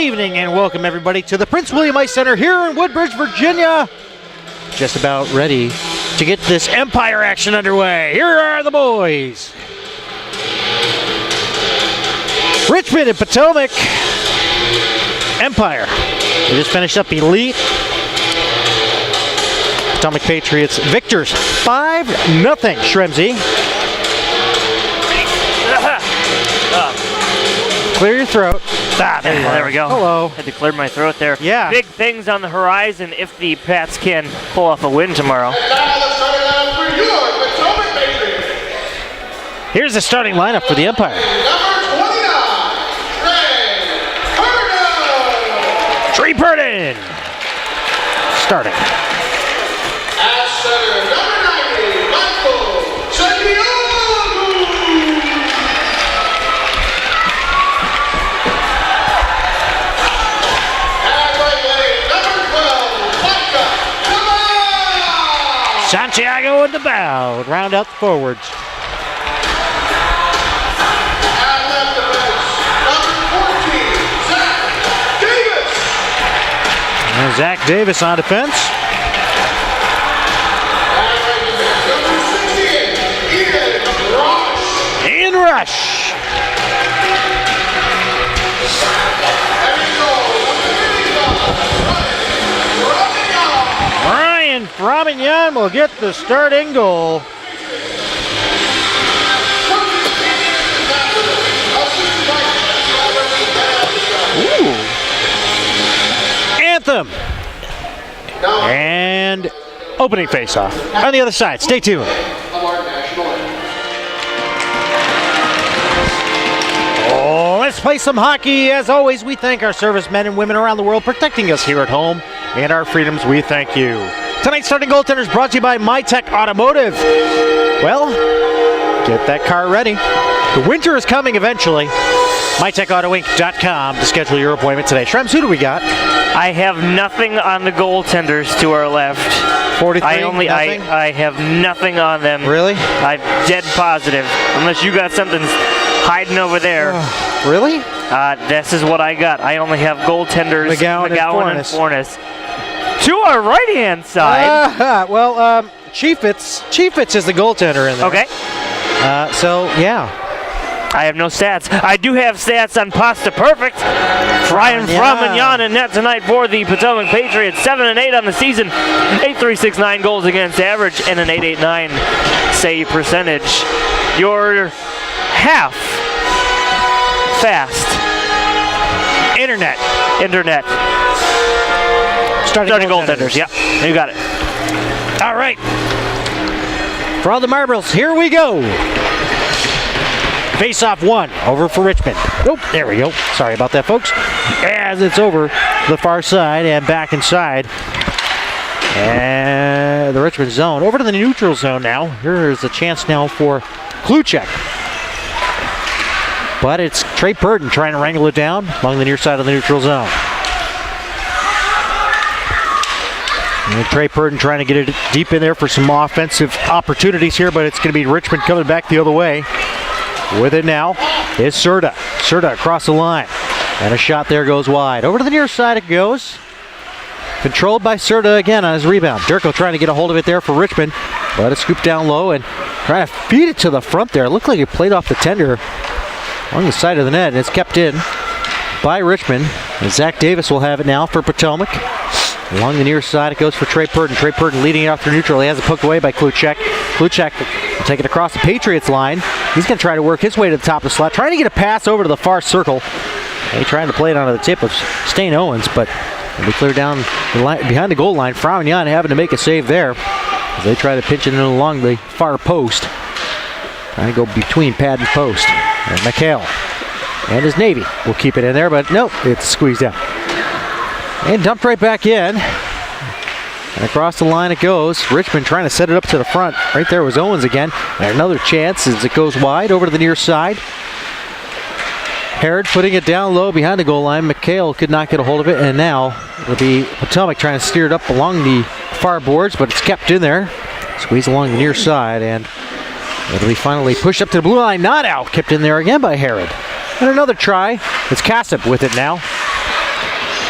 evening and welcome everybody to the Prince William Ice Center here in Woodbridge, Virginia. Just about ready to get this Empire action underway. Here are the boys. Richmond and Potomac. Empire. We just finished up Elite. Potomac Patriots victors 5-0. Shremsy. Clear your throat. There we go. Hello. Had to clear my throat there. Yeah. Big things on the horizon if the Pats can pull off a win tomorrow. Here's the starting lineup for the Empire. Trey Purden. Starting. At center, number 90, Michael Santiago. At right lane, number 12, Micah Kamara. Santiago in the bow. Round out the forwards. At left defense, number 14, Zach Davis. And Zach Davis on defense. Ian Rush. Ryan Framignon will get the starting goal. Ooh. Anthem. And opening faceoff on the other side. Stay tuned. Oh, let's play some hockey. As always, we thank our servicemen and women around the world protecting us here at home and our freedoms. We thank you. Tonight's starting goaltender is brought to you by MyTech Automotive. Well, get that car ready. The winter is coming eventually. MyTechAutoInc.com to schedule your appointment today. Shrems, who do we got? I have nothing on the goaltenders to our left. 43, I have nothing on them. Really? I'm dead positive. Unless you got something hiding over there. Really? This is what I got. I only have goaltenders McGowan and Fornes. To our right-hand side. Chiefitz is the goaltender in there. Okay. So, yeah. I have no stats. I do have stats on Pasta Perfect. Ryan Framignon in net tonight for the Potomac Patriots. 7-8 on the season. 8.369 goals against average and an 8.89 save percentage. Your half fast internet starting goaltenders. Yeah, you got it. All right. For all the marbles, here we go. Face-off one, over for Richmond. Nope, there we go. Sorry about that, folks. As it's over the far side and back inside. And the Richmond zone. Over to the neutral zone now. Here's a chance now for Kluchek. But it's Trey Purden trying to wrangle it down along the near side of the neutral zone. And Trey Purden trying to get it deep in there for some offensive opportunities here, but it's going to be Richmond coming back the other way. With it now is Serta. Serta across the line. And a shot there goes wide. Over to the near side it goes. Controlled by Serta again on his rebound. Durko trying to get a hold of it there for Richmond. But it's scooped down low and trying to feed it to the front there. It looked like it played off the tender on the side of the net. And it's kept in by Richmond. And Zach Davis will have it now for Potomac. Along the near side it goes for Trey Purden. Trey Purden leading it off through neutral. He has it poked away by Kluchek. Kluchek will take it across the Patriots line. He's going to try to work his way to the top of the slot. Trying to get a pass over to the far circle. He's trying to play it onto the tip of Stain Owens, but it'll be cleared down the line, behind the goal line. Framignon having to make a save there as they try to pinch it in along the far post. Trying to go between pad and post. And McHale and his Navy will keep it in there, but nope, it's squeezed out. And dumped right back in. And across the line it goes. Richmond trying to set it up to the front. Right there was Owens again. And another chance as it goes wide over to the near side. Herod putting it down low behind the goal line. McHale could not get a hold of it. And now it'll be Potomac trying to steer it up along the far boards, but it's kept in there. Squeeze along the near side. And it'll be finally pushed up to the blue line. Not out. Kept in there again by Herod. And another try. It's Kassip with it now.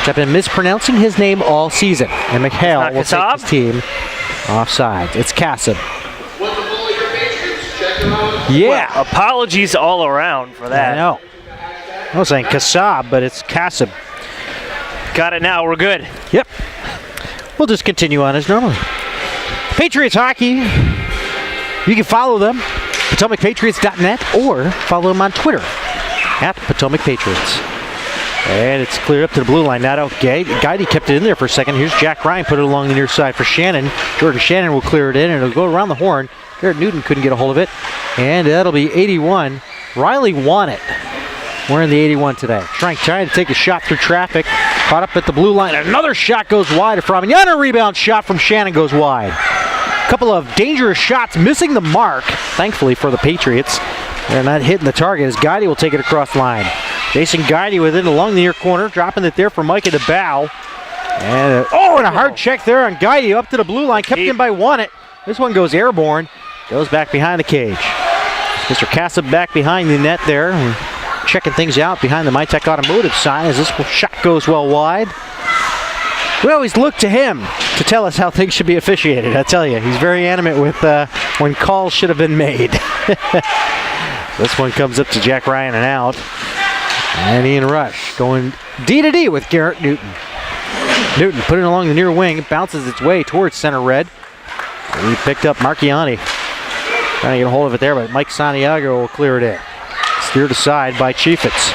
which I've been mispronouncing his name all season. And McHale will take his team offside. It's Kasab. With the bully your Patriots, check them out. Yeah. Well, apologies all around for that. I know. I was saying Kasab, but it's Kasab. Got it now. We're good. Yep. We'll just continue on as normal. Patriots hockey. You can follow them, PotomacPatriots.net, or follow them on Twitter, @Potomac Patriots. And it's cleared up to the blue line. Now, Guidey kept it in there for a second. Here's Jack Ryan, put it along the near side for Shannon. Jordan Shannon will clear it in, and it'll go around the horn. Garrett Newton couldn't get a hold of it. And that'll be 81. Riley won it. Wearing the 81 today. Schrank trying to take a shot through traffic. Caught up at the blue line. Another shot goes wide from Yana. Rebound shot from Shannon goes wide. Couple of dangerous shots missing the mark, thankfully for the Patriots. They're not hitting the target as Guidey will take it across the line. Jason Guidey with it along the near corner, dropping it there for Micah to bow. And a hard check there on Guidey up to the blue line, kept in by one. This one goes airborne, goes back behind the cage. Mr. Kasab back behind the net there, checking things out behind the MyTech Automotive sign as this shot goes well wide. We always look to him to tell us how things should be officiated. I tell you, he's very animate with when calls should have been made. This one comes up to Jack Ryan and out. And Ian Rush going D to D with Garrett Newton. Newton put it along the near wing. It bounces its way towards center red. He picked up Marchiani. Trying to get a hold of it there, but Mike Santiago will clear it in. Steered aside by Chiefitz.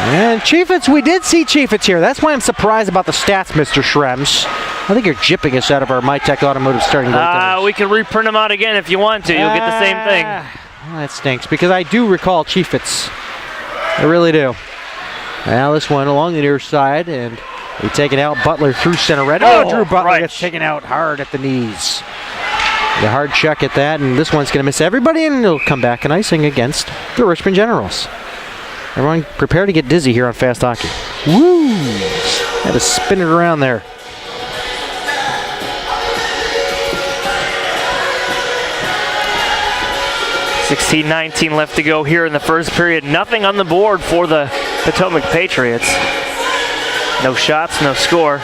And Chiefitz, we did see Chiefitz here. That's why I'm surprised about the stats, Mr. Schrems. I think you're jipping us out of our MyTech Automotive starting goaltenders. We can reprint them out again if you want to. You'll get the same thing. Well, that stinks because I do recall Chiefitz. I really do. Now this one along the near side, and we take it out. Butler through center red. Drew Butler gets taken out hard at the knees. The hard check at that, and this one's going to miss everybody, and it'll come back in icing against the Richmond Generals. Everyone prepare to get dizzy here on Fast Hockey. Woo! Had to spin it around there. $16-19 left to go here in the first period. Nothing on the board for the Potomac Patriots. No shots, no score.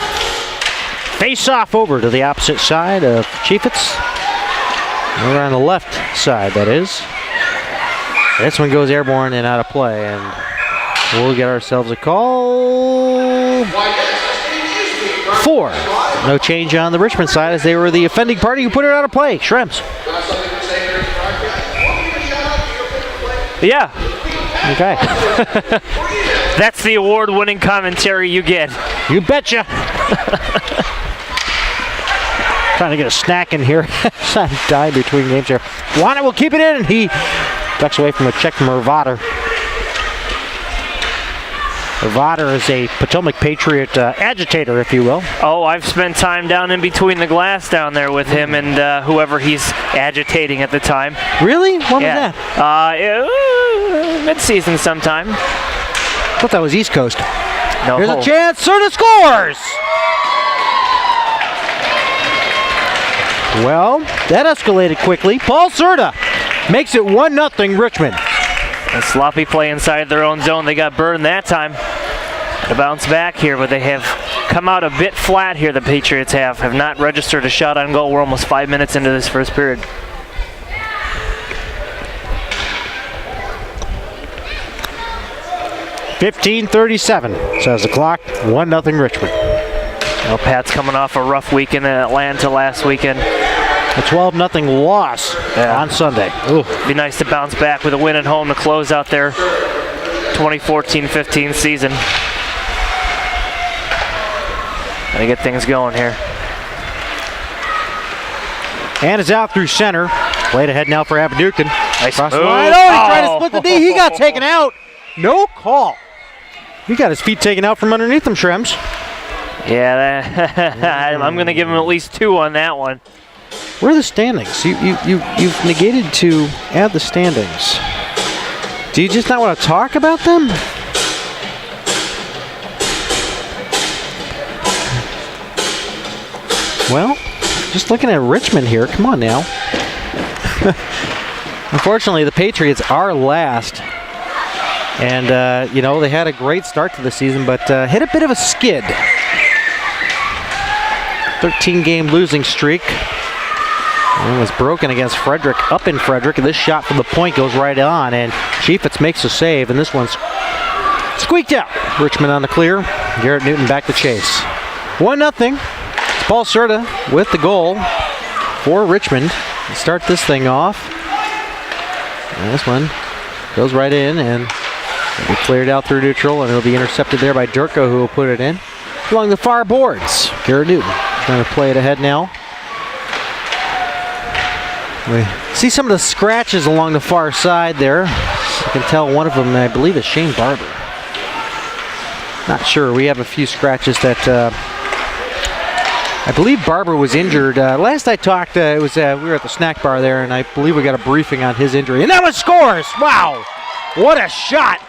Face off over to the opposite side of Chiefitz. Over on the left side, that is. This one goes airborne and out of play, and we'll get ourselves a call for no change on the Richmond side as they were the offending party who put it out of play. Shrems. Yeah. Okay. That's the award-winning commentary you get. You betcha. Trying to get a snack in here. Trying to die between games here. Juana will keep it in, and he ducks away from a check from Hervader. Hervader is a Potomac Patriot agitator, if you will. Oh, I've spent time down in between the glass down there with him and whoever he's agitating at the time. Really? When was that? Mid-season sometime. I thought that was East Coast. No. Here's a chance. Serta scores! Well, that escalated quickly. Paul Serta makes it 1-0 Richmond. A sloppy play inside their own zone. They got burned that time. To bounce back here, but they have come out a bit flat here, the Patriots have not registered a shot on goal. We're almost 5 minutes into this first period. .37 says the clock. 1-0 Richmond. Well, Pat's coming off a rough weekend in Atlanta last weekend. A 12-0 loss on Sunday. Ooh. Be nice to bounce back with a win at home to close out their 2014-15 season. Gotta get things going here. And it's out through center. Played ahead now for Abedukton. Nice Cross the move. line. Oh, he tried to split the D. He got taken out. No call. He got his feet taken out from underneath him, Shrems. Yeah, I'm going to give him at least 2 on that one. Where are the standings? You've negated to add the standings. Do you just not want to talk about them? Well, just looking at Richmond here. Come on now. Unfortunately, the Patriots are last And, you know, they had a great start to the season, but hit a bit of a skid. 13-game losing streak. And was broken against Frederick, up in Frederick. And this shot from the point goes right on, and Chaffetz makes a save, and this one's squeaked out. Richmond on the clear. Garrett Newton back to chase. 1-0. Paul Serta with the goal for Richmond to start this thing off. And this one goes right in, and it'll be cleared out through neutral, and it'll be intercepted there by Durko, who will put it in. Along the far boards, Garrett Newton trying to play it ahead now. We see some of the scratches along the far side there. You can tell one of them, I believe, is Shane Barber. Not sure. We have a few scratches that I believe Barber was injured. Last I talked, it was we were at the snack bar there, and I believe we got a briefing on his injury. And that one scores! Wow! What a shot!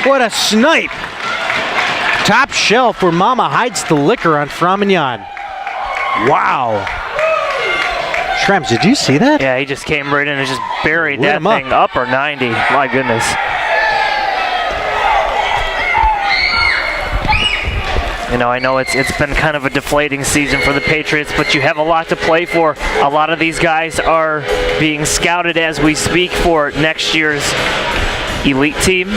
What a snipe! Top shelf where Mama hides the liquor on Frominjon. Wow! Shrems, did you see that? Yeah, he just came right in and just buried Lit that him up. thing upper 90. My goodness. You know, I know it's been kind of a deflating season for the Patriots, but you have a lot to play for. A lot of these guys are being scouted as we speak for next year's elite team.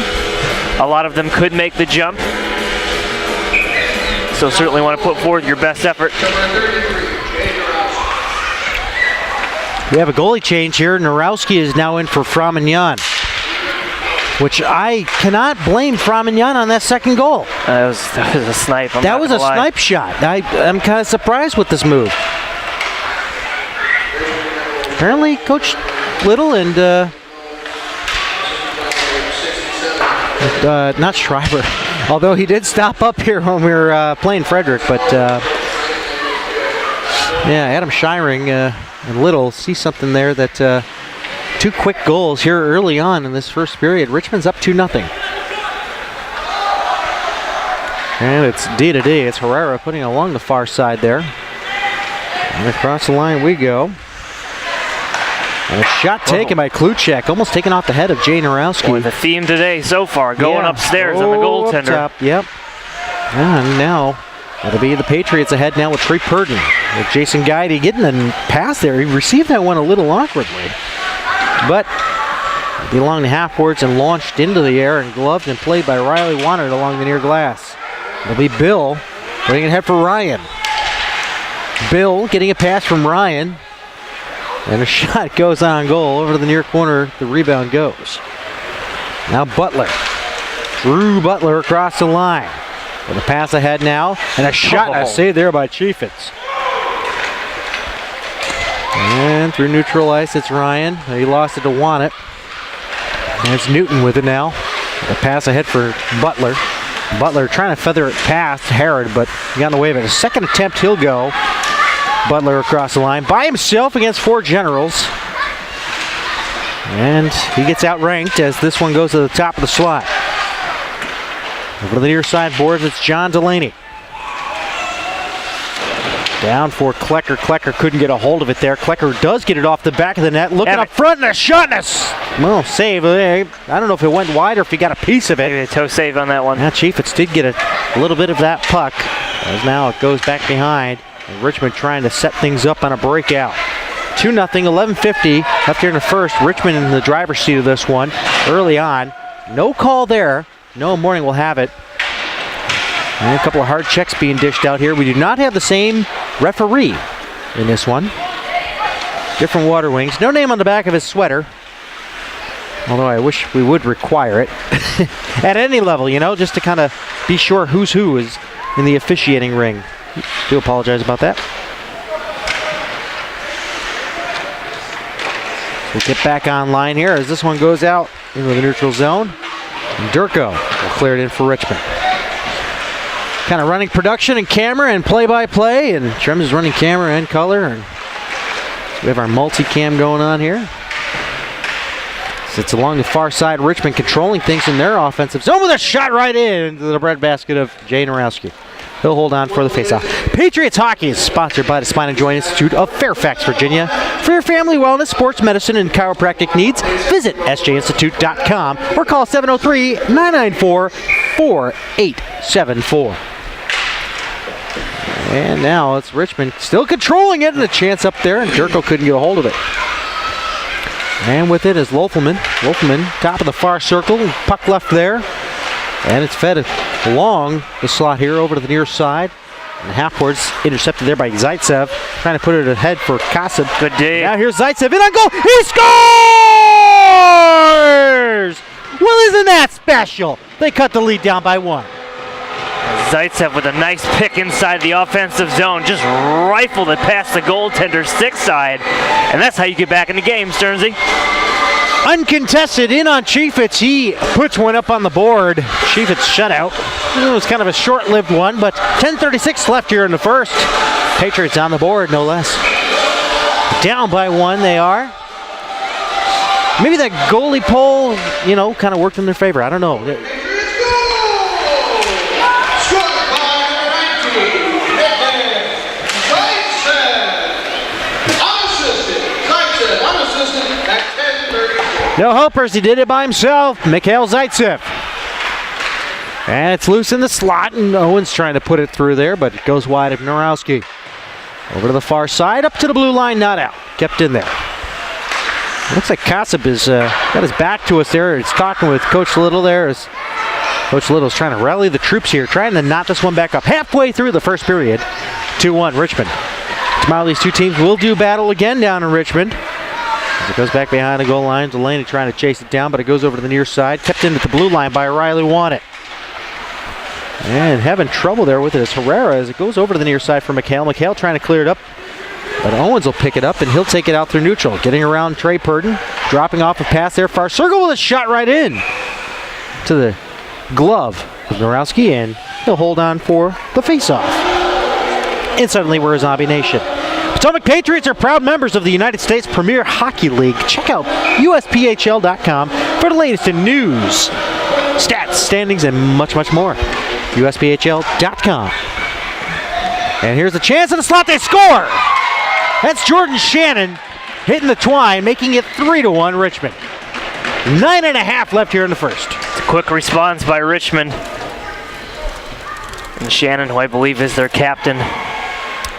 A lot of them could make the jump. So certainly want to put forward your best effort. We have a goalie change here. Narowski is now in for Frominjon, which I cannot blame Frominjon on that second goal. That was a snipe. That was a snipe shot. I'm kind of surprised with this move. Apparently, Coach Little and not Schreiber, although he did stop up here when we were playing Frederick, but yeah, Adam Shiring and Little see something there that two quick goals here early on in this first period. Richmond's up 2-0. And it's D-to-D. It's Herrera putting it along the far side there. And across the line we go. And a shot taken by Kluchek, almost taken off the head of Jay Narowski. Boy, the theme today so far, going upstairs on the goaltender. Up top, yep. And now it'll be the Patriots ahead now with Trey Purdon. With Jason Guidey getting the pass there. He received that one a little awkwardly. But along the half boards and launched into the air and gloved and played by Riley Wannert along the near glass. It'll be Bill putting it ahead for Ryan. Bill getting a pass from Ryan. And a shot goes on goal over to the near corner. The rebound goes. Now Butler. Drew Butler across the line. With a pass ahead now. And a shot and a save there by Chaffetz. And through neutral ice, it's Ryan. He lost it to Wannett. And it's Newton with it now. A pass ahead for Butler. Butler trying to feather it past Herod, but he got in the way of it. A second attempt, he'll go. Butler across the line by himself against four generals. And he gets outranked as this one goes to the top of the slot. Over to the near side boards, it's John Delaney. Down for Klecker. Klecker couldn't get a hold of it there. Klecker does get it off the back of the net. Looking up front and a shot. Well, save. I don't know if it went wide or if he got a piece of it. Maybe a toe save on that one. Now Chaffetz did get a little bit of that puck. As now it goes back behind. And Richmond trying to set things up on a breakout. 2-0, 11:50 left here in the first. Richmond in the driver's seat of this one early on. No call there. Noah Morning will have it. And a couple of hard checks being dished out here. We do not have the same referee in this one. Different Water Wings. No name on the back of his sweater. Although I wish we would require it. At any level, you know, just to kind of be sure who's who is in the officiating ring. Do apologize about that. We'll get back online here as this one goes out into the neutral zone. And Durko will clear it in for Richmond. Kind of running production and camera and play-by-play, and Trems is running camera and color. And so we have our multi-cam going on here. Sits along the far side. Richmond controlling things in their offensive zone with a shot right into the breadbasket of Jay Narowski. He'll hold on for the faceoff. Patriots Hockey is sponsored by the Spine and Joint Institute of Fairfax, Virginia. For your family wellness, sports medicine, and chiropractic needs, visit sjinstitute.com or call 703-994-4874. And now it's Richmond still controlling it, and a chance up there, and Jerko couldn't get a hold of it. And with it is Lofelman. Lofelman, top of the far circle, puck left there. And it's fed along the slot here over to the near side. And the half-board's intercepted there by Zaitsev, trying to put it ahead for Kasab. Good day. Now here's Zaitsev in on goal. He scores! Well, isn't that special? They cut the lead down by 1. Zaitsev with a nice pick inside the offensive zone. Just rifled it past the goaltender's stick side. And that's how you get back in the game, Stearnsy. Uncontested in on Chiefitz. He puts one up on the board. Chiefitz shutout. It was kind of a short-lived one, but 10:36 left here in the first. Patriots on the board, no less. Down by 1 they are. Maybe that goalie pole, kind of worked in their favor. I don't know. No helpers, he did it by himself. Mikhail Zaitsev. And it's loose in the slot, and Owens trying to put it through there, but it goes wide of Norowski. Over to the far side, up to the blue line, not out. Kept in there. Looks like Kasab has got his back to us there. He's talking with Coach Little there. Coach Little's trying to rally the troops here, trying to knot this one back up. Halfway through the first period, 2-1 Richmond. Tomorrow these two teams will do battle again down in Richmond. As it goes back behind the goal line, Delaney trying to chase it down, but it goes over to the near side. Kept in at the blue line by Riley Wannett. And having trouble there with it is Herrera as it goes over to the near side for McHale. McHale trying to clear it up, but Owens will pick it up and he'll take it out through neutral. Getting around Trey Purdon, dropping off a pass there. Far circle with a shot right in to the glove of Norowski, and he'll hold on for the faceoff. And suddenly we're a zombie nation. Potomac Patriots are proud members of the United States Premier Hockey League. Check out USPHL.com for the latest in news, stats, standings, and much, much more. USPHL.com. And here's the chance in the slot. They score! That's Jordan Shannon hitting the twine, making it 3-1 Richmond. 9.5 left here in the first. It's a quick response by Richmond. And Shannon, who I believe is their captain.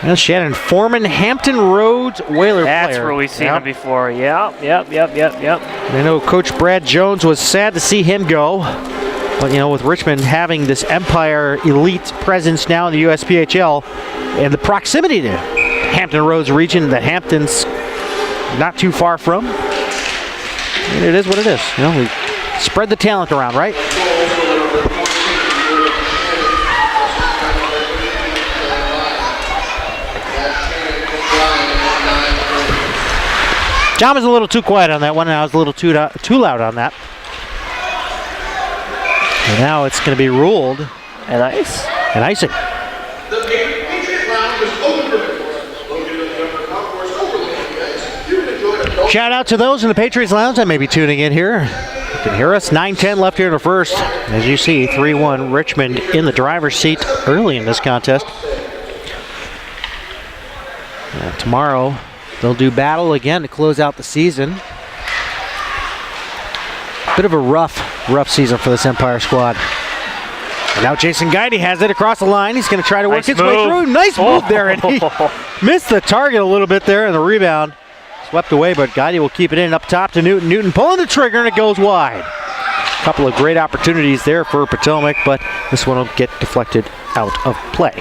Well, Shannon Foreman, Hampton Roads Whaler player. That's where we've seen him before. Yep. I know Coach Brad Jones was sad to see him go. But, with Richmond having this Empire Elite presence now in the USPHL and the proximity to Hampton Roads region that Hampton's not too far from, it is what it is. We spread the talent around, right? John was a little too quiet on that one, and I was a little too loud on that. And now it's going to be ruled and icing. The Patriot round is over. Shout out to those in the Patriots Lounge that may be tuning in here. You can hear us. 9:10 left here in the first. As you see, 3-1 Richmond in the driver's seat early in this contest. Tomorrow they'll do battle again to close out the season. Bit of a rough season for this Empire squad. And now Jason Guidy has it across the line. He's going to try to work his way through. Nice move there, and he missed the target a little bit there, and the rebound swept away, but Guidy will keep it in up top to Newton. Newton pulling the trigger, and it goes wide. A couple of great opportunities there for Potomac, but this one will get deflected out of play.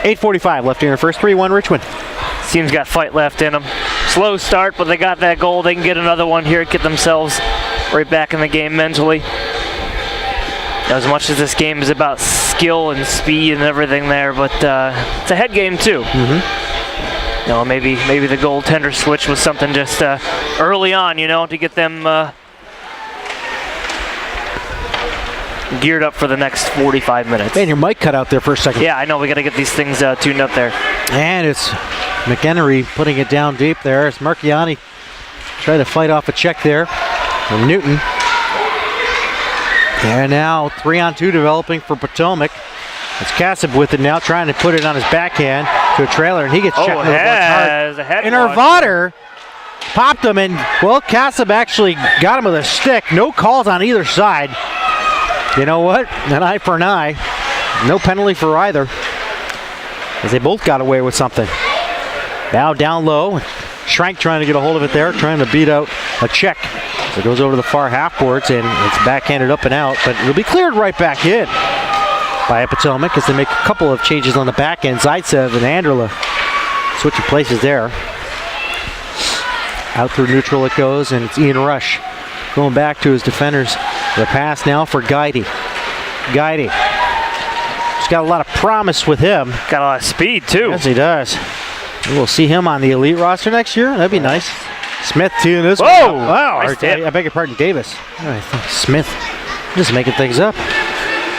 8:45 left here in the first. 3-1 Richmond. Team's got fight left in them. Slow start, but they got that goal. They can get another one here, get themselves right back in the game mentally. As much as this game is about skill and speed and everything there, but it's a head game too. Maybe the goaltender switch was something just early on, to get them geared up for the next 45 minutes. Man, your mic cut out there for a second. Yeah, I know. We got to get these things tuned up there. And it's McHenry putting it down deep there. It's Marchiani trying to fight off a check there from Newton. And now 3-on-2 developing for Potomac. It's Kasib with it now, trying to put it on his backhand to a trailer, and he gets checked into the has a head and launch. Arvater popped him, and well, Kasib actually got him with a stick. No calls on either side. You know what? An eye for an eye. No penalty for either, as they both got away with something. Now down low, Schrank trying to get a hold of it there, trying to beat out a check. So it goes over to the far half boards, and it's backhanded up and out, but it'll be cleared right back in by Potomac as they make a couple of changes on the back end. Zaitsev and Andrula switching places there. Out through neutral it goes, and it's Ian Rush going back to his defenders. The pass now for Guidey. Guidey. He's got a lot of promise with him. Got a lot of speed, too. Yes, he does. We'll see him on the elite roster next year. That'd be nice. Smith teeing this one up. Wow. Nice tip. I beg your pardon, Davis. I think Smith just making things up.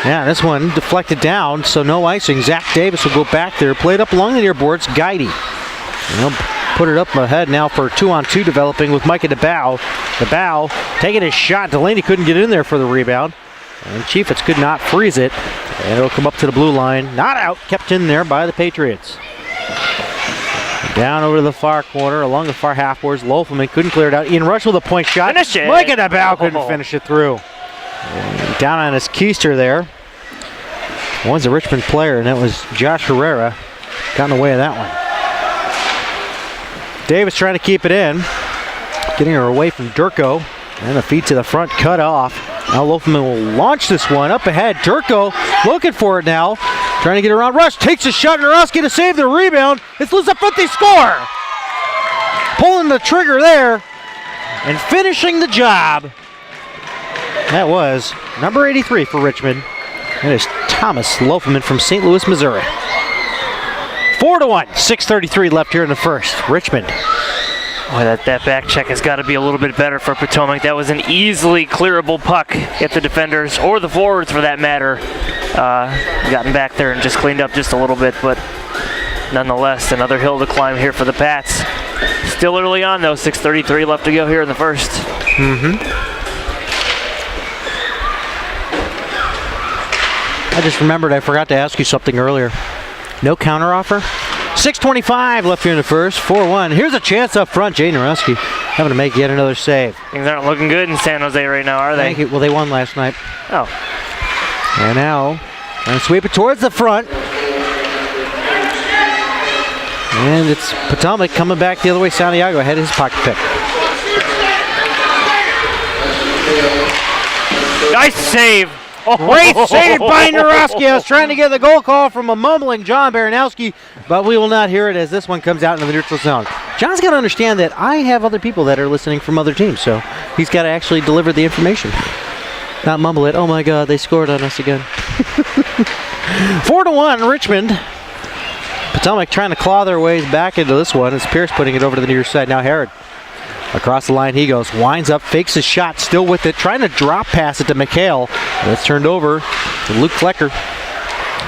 Yeah, this one deflected down, so no icing. Zach Davis will go back there. Played up along the near boards. Guidey. And he'll put it up ahead now for 2-on-2 developing with Micah DeBow. DeBow taking his shot. Delaney couldn't get in there for the rebound. And Chiefitz could not freeze it. And it'll come up to the blue line. Not out. Kept in there by the Patriots. Down over to the far corner, along the far half boards. Loafman couldn't clear it out. Ian Rush with a point shot. Finish it. Micah DeBow couldn't finish it through. And down on his keister there. One's a Richmond player, and that was Josh Herrera. Got in the way of that one. Davis trying to keep it in. Getting her away from Durko. And the feet to the front, cut off. Now Loafman will launch this one up ahead. Durko looking for it now. Trying to get around. Rush takes a shot. Narowski to save the rebound. It's loose up front. They score. Pulling the trigger there and finishing the job. That was number 83 for Richmond. That is Thomas Loafman from St. Louis, Missouri. 4-1. 6:33 left here in the first. Richmond. Boy, that back check has got to be a little bit better for Potomac. That was an easily clearable puck if the defenders, or the forwards for that matter, gotten back there and just cleaned up just a little bit. But nonetheless, another hill to climb here for the Pats. Still early on, though. 6:33 left to go here in the first. I just remembered I forgot to ask you something earlier. No counter offer? 6:25 left here in the first. 4-1. Here's a chance up front. Jay Narowski having to make yet another save. Things aren't looking good in San Jose right now, are they? Well, they won last night. Oh. And now, and sweep it towards the front. And it's Potomac coming back the other way. Santiago ahead of his pocket pick. Nice save. Great save by Narowski. I was trying to get the goal call from a mumbling John Baranowski, but we will not hear it as this one comes out into the neutral zone. John's got to understand that I have other people that are listening from other teams, so he's got to actually deliver the information. Not mumble it. Oh my God, they scored on us again. 4-1, Richmond. Potomac trying to claw their ways back into this one. It's Pierce putting it over to the near side. Now Herod. Across the line he goes, winds up, fakes his shot, still with it, trying to drop pass it to McHale. It's turned over to Luke Klecker.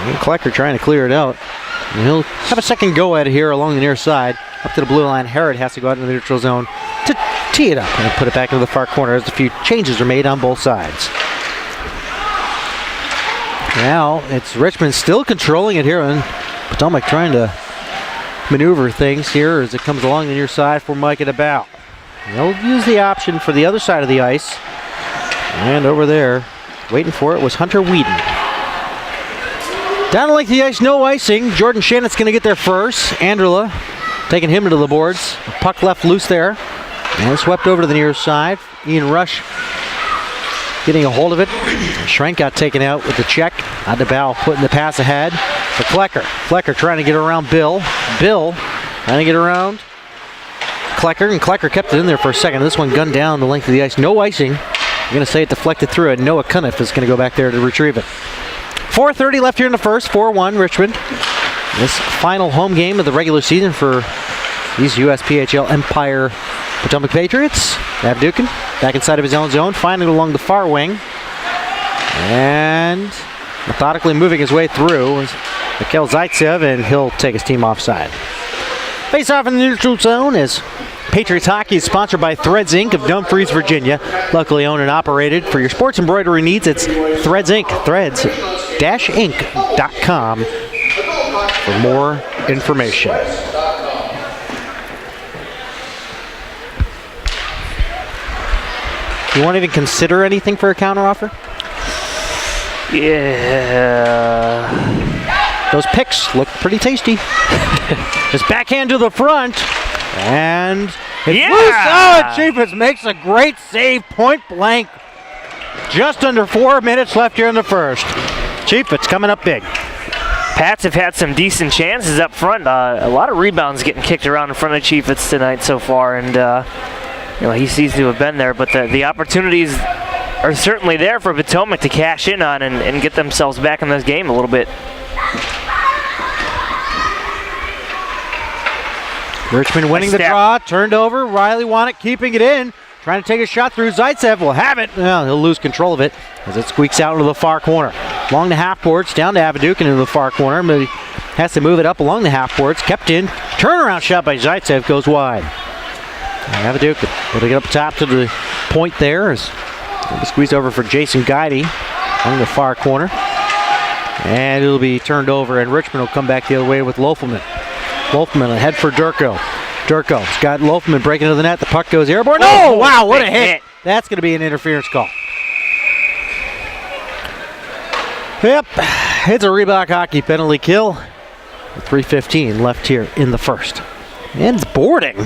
Luke Klecker trying to clear it out. And he'll have a second go at it here along the near side. Up to the blue line, Herod has to go out into the neutral zone to tee it up and put it back into the far corner as a few changes are made on both sides. Now it's Richmond still controlling it here, and Potomac trying to maneuver things here as it comes along the near side for Micah DeBow. They'll use the option for the other side of the ice. And over there, waiting for it was Hunter Whedon. Down the length of the ice, no icing. Jordan Shannon's going to get there first. Andrula taking him into the boards. Puck left loose there. And swept over to the near side. Ian Rush getting a hold of it. Schrank got taken out with the check. DeBow putting the pass ahead for Klecker. Klecker trying to get around Bill. Bill trying to get around Klecker, and Klecker kept it in there for a second. This one gunned down the length of the ice. No icing. I'm going to say it deflected through it. Noah Cuniff is going to go back there to retrieve it. 4:30 left here in the first. 4-1 Richmond. This final home game of the regular season for these USPHL Empire Potomac Patriots. Abdukin back inside of his own zone, finding it along the far wing. And methodically moving his way through is Mikhail Zaitsev, and he'll take his team offside. Face off in the neutral zone as Patriots Hockey is sponsored by Threads Inc. of Dumfries, Virginia. Locally owned and operated. For your sports embroidery needs, it's Threads Inc. Threads, RIchmond-Inc.com for more information. You won't even consider anything for a counteroffer? Yeah. Those picks look pretty tasty. Just backhand to the front. And it's Yeah! loose. Oh, Chaffetz makes a great save, point blank. Just under 4 minutes left here in the first. Chaffetz coming up big. Pats have had some decent chances up front. A lot of rebounds getting kicked around in front of Chaffetz tonight so far, and he seems to have been there. But the opportunities are certainly there for Potomac to cash in on and get themselves back in this game a little bit. Richmond winning the draw, turned over. Riley Wannick keeping it in. Trying to take a shot through. Zaitsev will have it. Well, he'll lose control of it as it squeaks out into the far corner. Along the half boards, down to Abadukin into the far corner. But he has to move it up along the half boards. Kept in. Turnaround shot by Zaitsev goes wide. Abadukin putting it up top to the point there. As squeeze over for Jason Guidey on the far corner. And it'll be turned over, and Richmond will come back the other way with Lofelman. Lofelman ahead for Durko. Durko's got Lofelman breaking into the net. The puck goes airborne. Oh, wow, what a hit. That's going to be an interference call. Yep, it's a Reebok hockey penalty kill. 3:15 left here in the first. And it's boarding.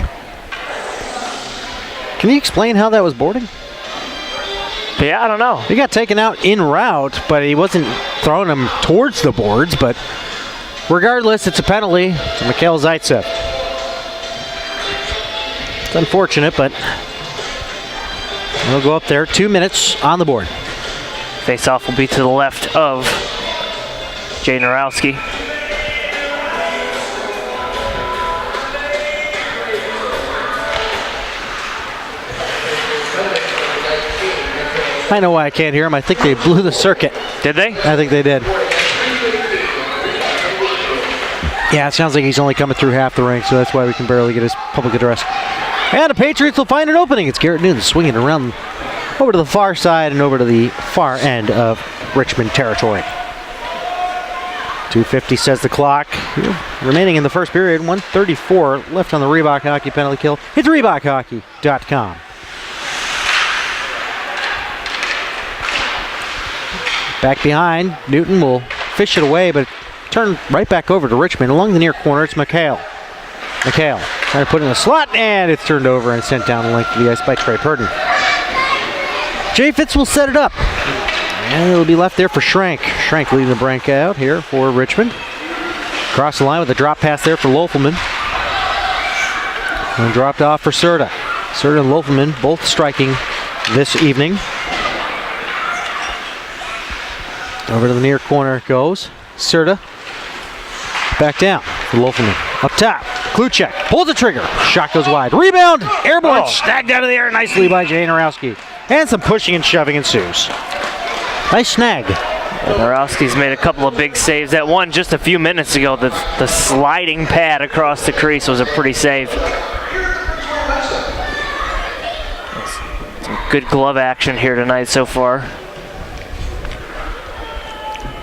Can you explain how that was boarding? Yeah, I don't know. He got taken out en route, but he wasn't throwing him towards the boards. But regardless, it's a penalty to Mikhail Zaitsev. It's unfortunate, but he'll go up there. 2 minutes on the board. Face-off will be to the left of Jay Narowski. I know why I can't hear him. I think they blew the circuit. Did they? I think they did. Yeah, it sounds like he's only coming through half the rink, so that's why we can barely get his public address. And the Patriots will find an opening. It's Garrett Newton swinging around over to the far side and over to the far end of Richmond territory. 2:50 says the clock. Remaining in the first period, 1:34 left on the Reebok hockey penalty kill. It's RichmondHockey.com. Back behind, Newton will fish it away, but turn right back over to Richmond. Along the near corner, it's McHale. McHale trying to put it in a slot, and it's turned over and sent down the length of the ice by Trey Purden. Chaffetz will set it up. And it'll be left there for Schrank. Schrank leading the break out here for Richmond. Across the line with a drop pass there for Lofelman. And dropped off for Serta. Serta and Lofelman both striking this evening. Over to the near corner it goes. Serta back down for Lofelman. Up top, Kluchek pulls the trigger. Shot goes wide. Rebound, airborne, snagged out of the air nicely by Jay Narowski. And some pushing and shoving ensues. Nice snag. Narowski's made a couple of big saves. That one just a few minutes ago, the sliding pad across the crease was a pretty save. Some good glove action here tonight so far.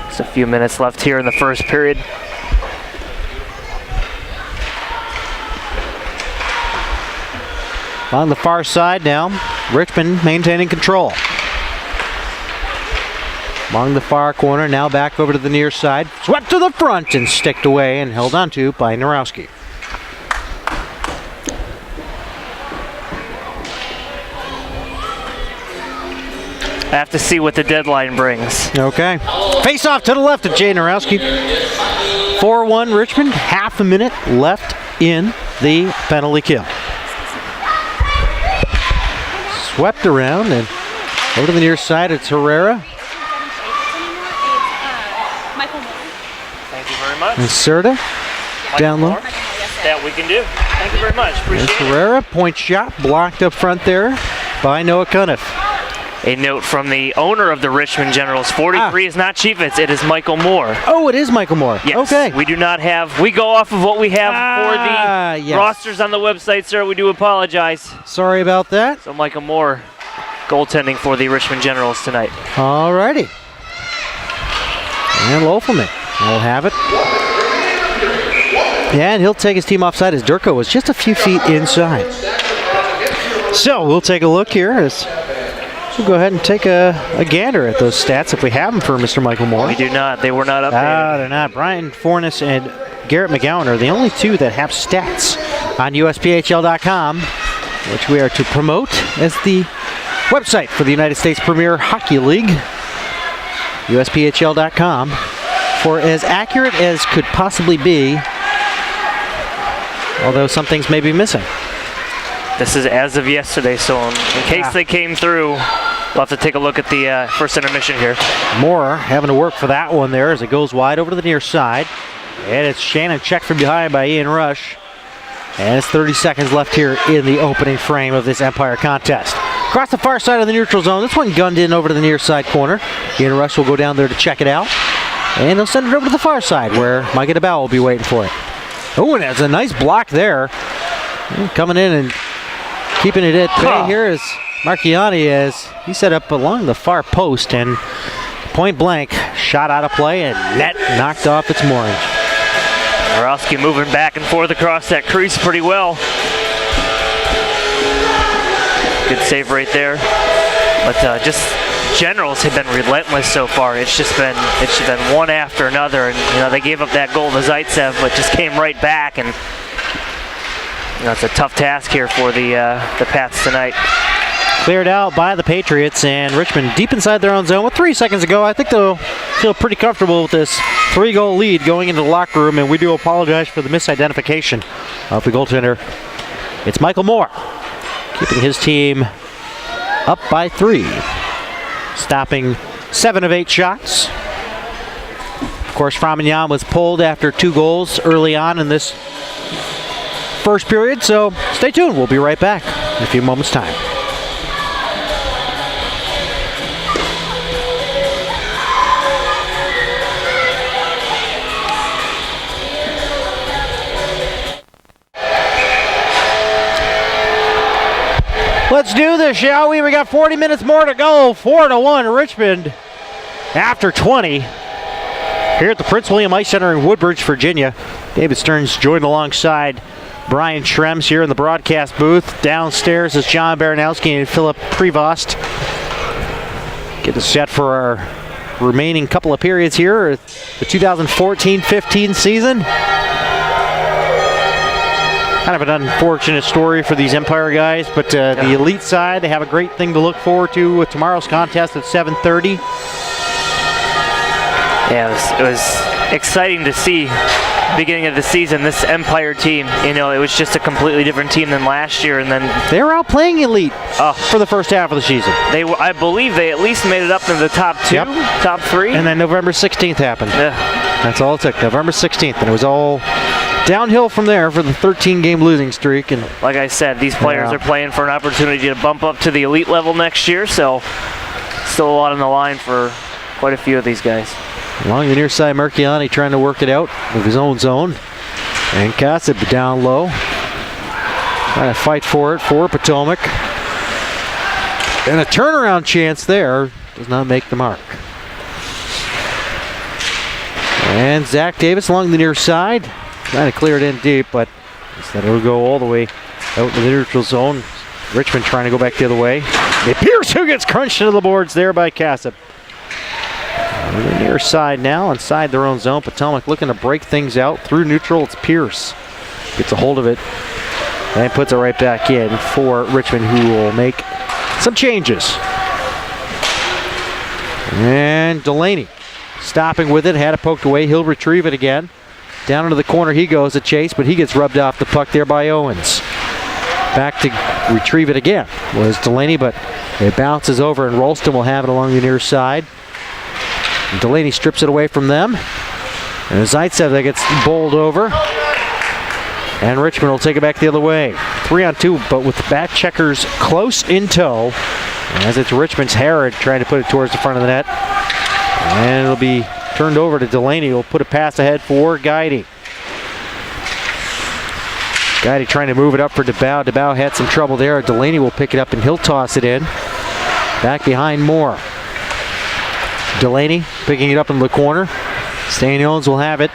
Just a few minutes left here in the first period. On the far side now, Richmond maintaining control. Along the far corner, now back over to the near side. Swept to the front and sticked away and held onto by Narowski. I have to see what the deadline brings. Okay. Face off to the left of Jay Narowski. 4-1 Richmond, half a minute left in the penalty kill. Swept around and over to the near side, it's Herrera. Thank you very much. And Serta down low. That we can do. Thank you very much. Appreciate There's it. Herrera, point shot, blocked up front there by Noah Cuniff. A note from the owner of the Richmond Generals. 43 is not Chaffetz, it is Michael Moore. Oh, it is Michael Moore. Yes. Okay. We do not have, we go off of what we have for the yes. rosters on the website, sir. We do apologize. Sorry about that. So Michael Moore goaltending for the Richmond Generals tonight. Alrighty. And Lofelman will have it. And he'll take his team offside as Durko was just a few feet inside. So we'll take a look here as we'll go ahead and take a gander at those stats if we have them for Mr. Michael Moore. We do not. They were not updated. They're not. Brian Fornes and Garrett McGowan are the only two that have stats on USPHL.com, which we are to promote as the website for the United States Premier Hockey League. USPHL.com for as accurate as could possibly be, although some things may be missing. This is as of yesterday, so in case they came through, we'll have to take a look at the first intermission here. Moore having to work for that one there as it goes wide over to the near side. And it's Shannon checked from behind by Ian Rush. And it's 30 seconds left here in the opening frame of this Empire contest. Across the far side of the neutral zone, this one gunned in over to the near side corner. Ian Rush will go down there to check it out. And he'll send it over to the far side where Micah DeBow will be waiting for it. Oh, and that's a nice block there. Coming in and keeping it at bay here is Marchiani as he set up along the far post and point blank shot out of play and net knocked off its moorings. Borowski moving back and forth across that crease pretty well. Good save right there. But just generals have been relentless so far. It's just been one after another, and they gave up that goal to Zaitsev, but just came right back, and it's a tough task here for the Pats tonight. Cleared out by the Patriots, and Richmond deep inside their own zone with 3 seconds to go. I think they'll feel pretty comfortable with this 3-goal lead going into the locker room, and we do apologize for the misidentification of the goaltender. It's Michael Moore keeping his team up by 3, stopping 7 of 8 shots. Of course, Framignan was pulled after 2 goals early on in this first period, so stay tuned. We'll be right back in a few moments' time. Let's do this, shall we? We got 40 minutes more to go. 4-1 Richmond after 20 here at the Prince William Ice Center in Woodbridge, Virginia. David Stearns joined alongside Brian Schrems here in the broadcast booth. Downstairs is John Baranowski and Philip Prevost. Get us set for our remaining couple of periods here. The 2014-15 season. Kind of an unfortunate story for these Empire guys, but the elite side, they have a great thing to look forward to with tomorrow's contest at 7:30. Yeah, it was exciting to see beginning of the season, this Empire team. It was just a completely different team than last year, and then they were outplaying elite for the first half of the season. I believe they at least made it up into the top 2, top 3. And then November 16th happened. Yeah. That's all it took, November 16th, and it was all downhill from there for the 13-game losing streak. And like I said, these players are playing for an opportunity to bump up to the elite level next year, so still a lot on the line for quite a few of these guys. Along the near side, Marchiani trying to work it out with his own zone. And Kassib down low. Trying to fight for it for Potomac. And a turnaround chance there does not make the mark. And Zach Davis along the near side. Trying to clear it in deep, but instead it'll go all the way out in the neutral zone. Richmond trying to go back the other way. It appears who gets crunched into the boards there by Kassib. On the near side now, inside their own zone. Potomac looking to break things out through neutral. It's Pierce. Gets a hold of it and puts it right back in for Richmond, who will make some changes. And Delaney stopping with it, had it poked away. He'll retrieve it again. Down into the corner he goes to chase, but he gets rubbed off the puck there by Owens. Back to retrieve it again was Delaney, but it bounces over, and Rolston will have it along the near side. And Delaney strips it away from them. And Zaitsev that gets bowled over. And Richmond will take it back the other way. 3-on-2, but with the back checkers close in tow. As it's Richmond's Herod trying to put it towards the front of the net. And it'll be turned over to Delaney, who will put a pass ahead for Guidy. Guidy trying to move it up for DeBow. DeBow had some trouble there. Delaney will pick it up and he'll toss it in. Back behind Moore. Delaney picking it up in the corner. Staniones will have it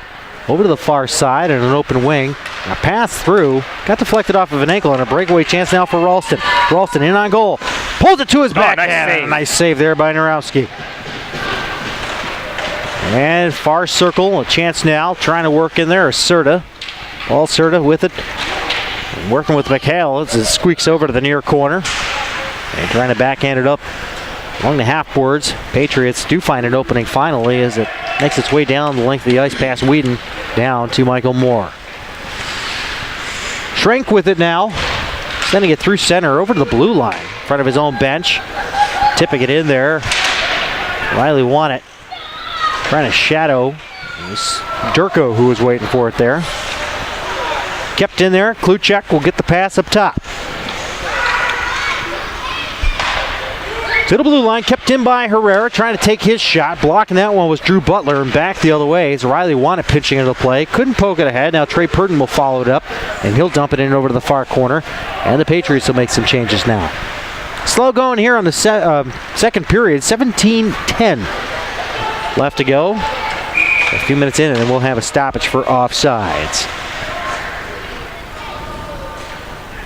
over to the far side and an open wing. A pass through. Got deflected off of an ankle and a breakaway chance now for Ralston. Ralston in on goal. Pulls it to his backhand. Nice save there by Narowski. And far circle. A chance now. Trying to work in there is Serta. Paul Serta with it. Working with McHale as it squeaks over to the near corner. And trying to backhand it up along the half boards. Patriots do find an opening finally as it makes its way down the length of the ice past Whedon down to Michael Moore. Schrenk with it now, sending it through center over to the blue line in front of his own bench. Tipping it in there. Riley won it. Trying to shadow. It was Durko who was waiting for it there. Kept in there. Kluchek will get the pass up top. To the blue line, kept in by Herrera, trying to take his shot. Blocking that one was Drew Butler, and back the other way as Riley wanted pitching into the play. Couldn't poke it ahead. Now Trey Purden will follow it up, and he'll dump it in over to the far corner. And the Patriots will make some changes now. Slow going here on the second period. 17-10 left to go. A few minutes in, and then we'll have a stoppage for offsides.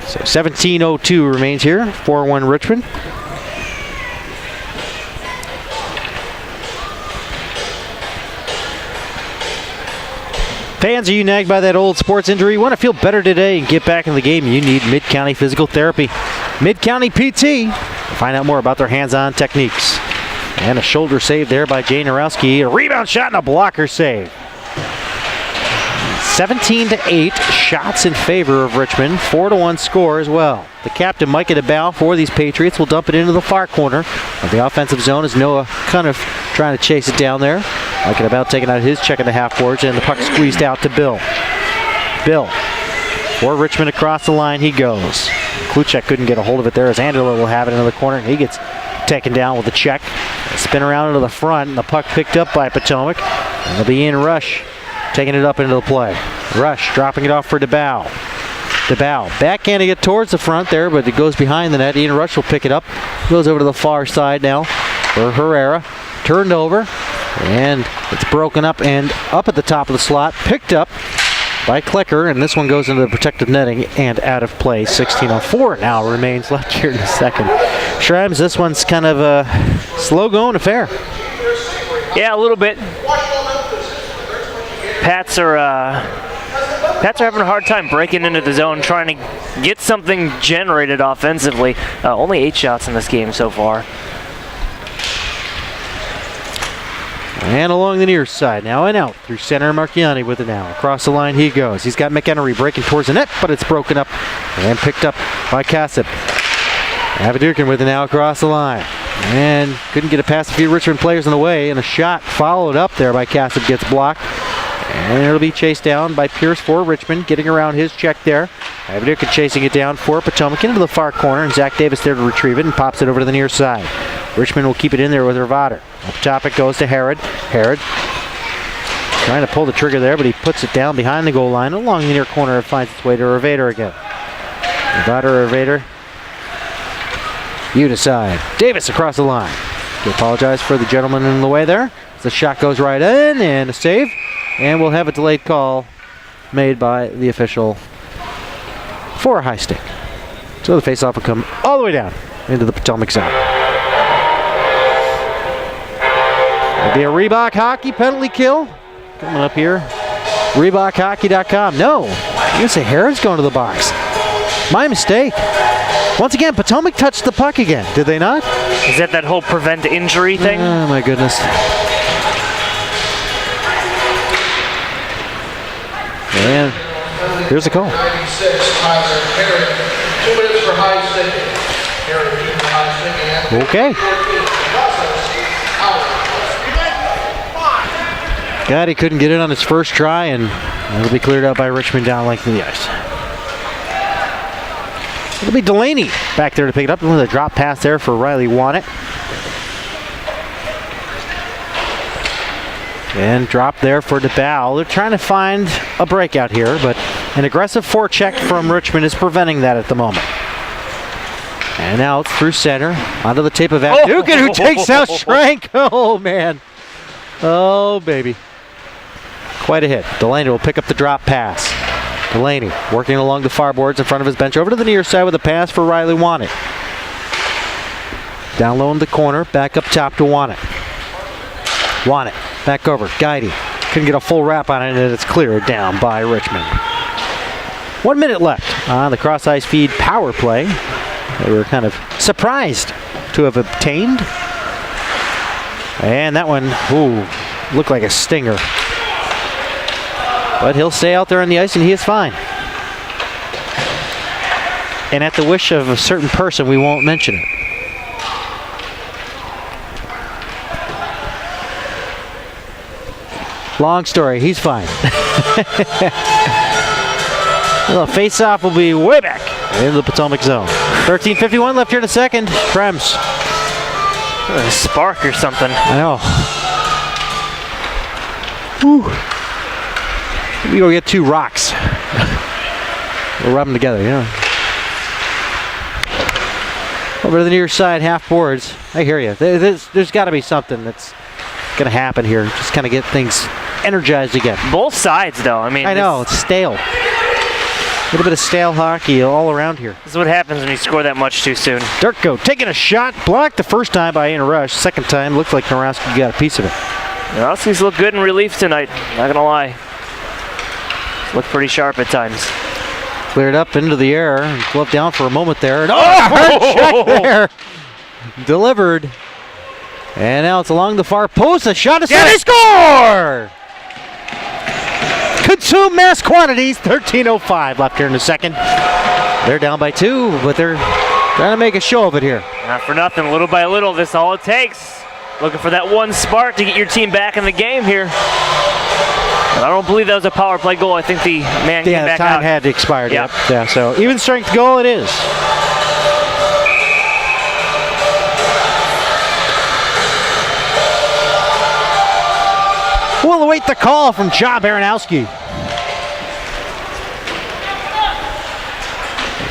So 17:02 remains here. 4-1 Richmond. Fans, are you nagged by that old sports injury? You want to feel better today and get back in the game? You need Mid-County Physical Therapy. Mid-County PT. Find out more about their hands-on techniques. And a shoulder save there by Jay Narowski. A rebound shot and a blocker save. 17-8 shots in favor of Richmond. 4-1 score as well. The captain, Micah DeBow, for these Patriots will dump it into the far corner of the offensive zone as Noah Cuniff trying to chase it down there. Micah DeBow taking out his check of the half boards, and the puck squeezed out to Bill. Bill, for Richmond across the line he goes. Kluchek couldn't get a hold of it there as Anderle will have it into the corner. He gets taken down with a check. Spin around into the front, and the puck picked up by Potomac. And it'll be in Rush taking it up into the play. Rush dropping it off for DeBow. DeBow backhanding it towards the front there, but it goes behind the net. Ian Rush will pick it up. Goes over to the far side now for Herrera. Turned over, and it's broken up and up at the top of the slot. Picked up by Klecker, and this one goes into the protective netting and out of play. 16:04 now remains left here in the second. Shrebs, this one's kind of a slow-going affair. Yeah, a little bit. Pats are having a hard time breaking into the zone, trying to get something generated offensively. Only 8 shots in this game so far. And along the near side, now and out through center. Marchiani with it now. Across the line he goes. He's got McHenry breaking towards the net, but it's broken up and picked up by Kassip. Avadukin with it now across the line. And couldn't get it past a few Richmond players in the way, and a shot followed up there by Kassip gets blocked. And it'll be chased down by Pierce for Richmond, getting around his check there. Avadukin chasing it down for Potomac into the far corner, and Zach Davis there to retrieve it and pops it over to the near side. Richmond will keep it in there with Ravater. Up top it goes to Herod. Herod trying to pull the trigger there, but he puts it down behind the goal line. Along the near corner, it finds its way to Ravater again. Ravater. You decide. Davis across the line. We apologize for the gentleman in the way there. The shot goes right in, and a save. And we'll have a delayed call made by the official for a high stick. So the faceoff will come all the way down into the Potomac zone. It'll be a Reebok Hockey penalty kill coming up here. ReebokHockey.com. No, you're going to say Harrod's going to the box. My mistake. Once again, Potomac touched the puck again. Did they not? Is that whole prevent injury thing? Oh, my goodness. And here's the call. 96, Tyler Herod. 2 minutes for high stick. Herod for high stick. Okay. God, he couldn't get it on his first try, and it'll be cleared out by Richmond down length of the ice. It'll be Delaney back there to pick it up with a drop pass there for Riley Wannett. And drop there for DeBow. They're trying to find a breakout here, but an aggressive forecheck from Richmond is preventing that at the moment. And now it's through center, onto the tape of Avadukin, who takes out Schrank. Oh, man. Oh, baby. Quite a hit. Delaney will pick up the drop pass. Delaney working along the far boards in front of his bench. Over to the near side with a pass for Riley Wannett. Down low in the corner. Back up top to Wannett. Wannett back over. Guidey. Couldn't get a full wrap on it, and it's cleared down by Richmond. 1 minute left on the cross-ice feed power play. They were kind of surprised to have obtained. And that one, looked like a stinger. But he'll stay out there on the ice, and he is fine. And at the wish of a certain person, we won't mention it. Long story, he's fine. The face-off will be way back into the Potomac zone. 13:51 left here in a second. Krems. A spark or something. I know. Whew. We go get 2 rocks. We'll rub them together, yeah. Over to the near side, half boards. I hear you. There's got to be something that's going to happen here. Just kind of get things energized again. Both sides, though. I mean, I know, it's stale. A little bit of stale hockey all around here. This is what happens when you score that much too soon. Durko taking a shot, blocked the first time by Ian Rush. Second time, looked like Nebraska got a piece of it. The Huskies look good in relief tonight, not gonna lie. Look pretty sharp at times. Cleared up into the air, and gloved down for a moment there. And hard check there. Delivered. And now it's along the far post. A shot, they score! Consume mass quantities. 13:05 left here in the second. They're down by 2, but they're trying to make a show of it here. Not for nothing, little by little, this is all it takes. Looking for that one spark to get your team back in the game here. But I don't believe that was a power play goal. I think the man came back out. Yeah, time had expired. Yep. Yeah, so even strength goal it is. We'll await the call from John Baranowski.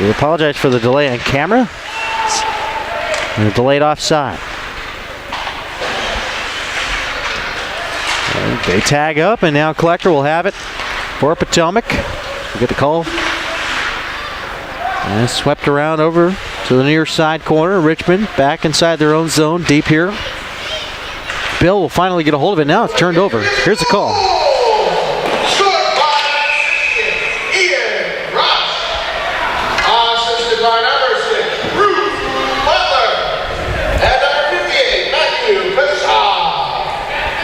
We apologize for the delay on camera. And a delayed offside. And they tag up, and now Collector will have it for Potomac. We'll get the call. And swept around over to the near side corner. Richmond back inside their own zone, deep here. Bill will finally get a hold of it. Now it's turned over. Here's the call. Scored by Ian Rush. Assisted by number 6, Bruce Butler. And number 58, Matthew Pissah.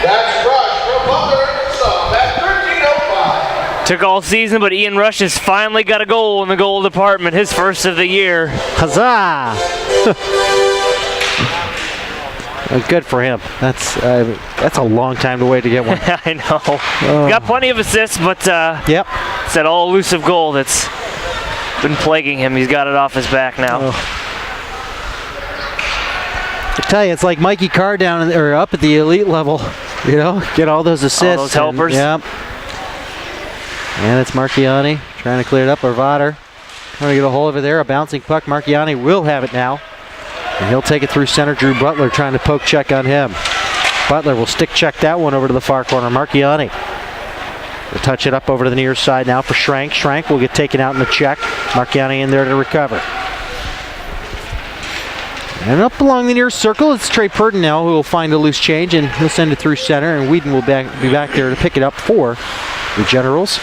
That's Rush from Butler and Pissah. That's 13:05. Took all season, but Ian Rush has finally got a goal in the goal department. His first of the year. Huzzah! Good for him. That's a long time to wait to get one. I know. Got plenty of assists, but Yep. it's that all elusive goal that's been plaguing him. He's got it off his back now. I tell you, it's like Mikey Carr down or up at the elite level. You know, get all those assists. All those helpers. Yep. And it's Marchiani trying to clear it up. Arvada trying to get a hold of it there. A bouncing puck. Marchiani will have it now. And he'll take it through center. Drew Butler trying to poke check on him. Butler will stick check that one over to the far corner. Marchiani will touch it up over to the near side now for Schrank. Schrank will get taken out in the check. Marchiani in there to recover. And up along the near circle, it's Trey Purden now who will find a loose change, and he'll send it through center, and Whedon will be back there to pick it up for the Generals.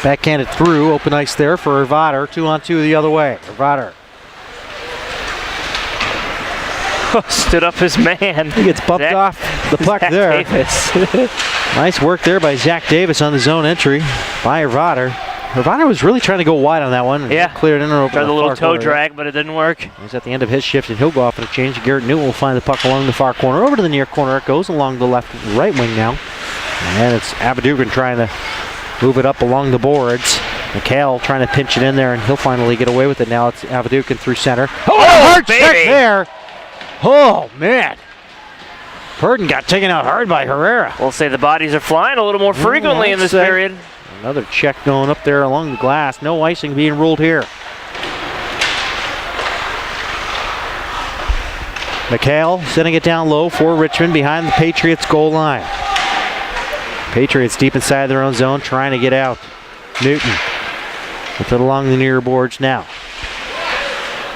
Backhanded through, open ice there for Arvada. 2-on-2 the other way. Arvada. Stood up his man. He gets bumped off the puck Zach there. Davis. Nice work there by Zach Davis on the zone entry by Arvada. Arvada was really trying to go wide on that one. Yeah. Cleared in over Tried the the little far toe corner. drag, but it didn't work. He's at the end of his shift, and he'll go off at a change. Garrett Newton will find the puck along the far corner. Over to the near corner it goes, along the right wing now. And it's Abadugan trying to move it up along the boards. McHale trying to pinch it in there, and he'll finally get away with it. Now it's Abadugan through center. Oh, hard check baby. there. Oh, man. Purden got taken out hard by Herrera. We'll say the bodies are flying a little more frequently in this I'd say. period. Another check going up there along the glass. No icing being ruled here. McHale sending it down low for Richmond behind the Patriots goal line. Patriots deep inside their own zone, trying to get out. Newton with it along the near boards now.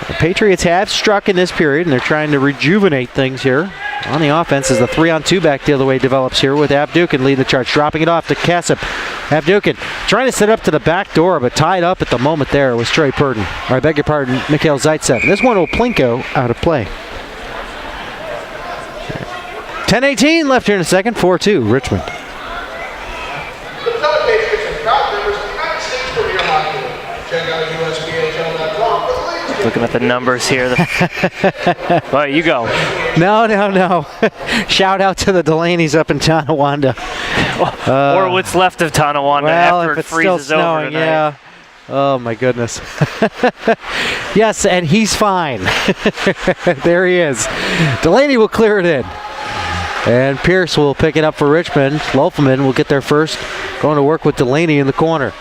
The Patriots have struck in this period, and they're trying to rejuvenate things here on the offense as the 3-on-2 back the other way develops here with Abdukin leading the charge, dropping it off to Kasip. Abdukin trying to set up to the back door, but tied up at the moment there was Trey Purdon. Or I beg your pardon, Mikhail Zaitsev. This one will Plinko out of play. 10:18 left here in a second, 4-2, Richmond. The Potomac Patriots and crowd members of the United States Premier Hockey League. Check out USBHL.com for the latest. Looking at the numbers here. All right, you go. No. Shout out to the Delaney's up in Tonawanda. Or what's left of Tonawanda Well, after if it it's still freezes snowing, over tonight. yeah. Oh my goodness. Yes, and he's fine. There he is. Delaney will clear it in. And Pierce will pick it up for Richmond. Lofelman will get there first, going to work with Delaney in the corner.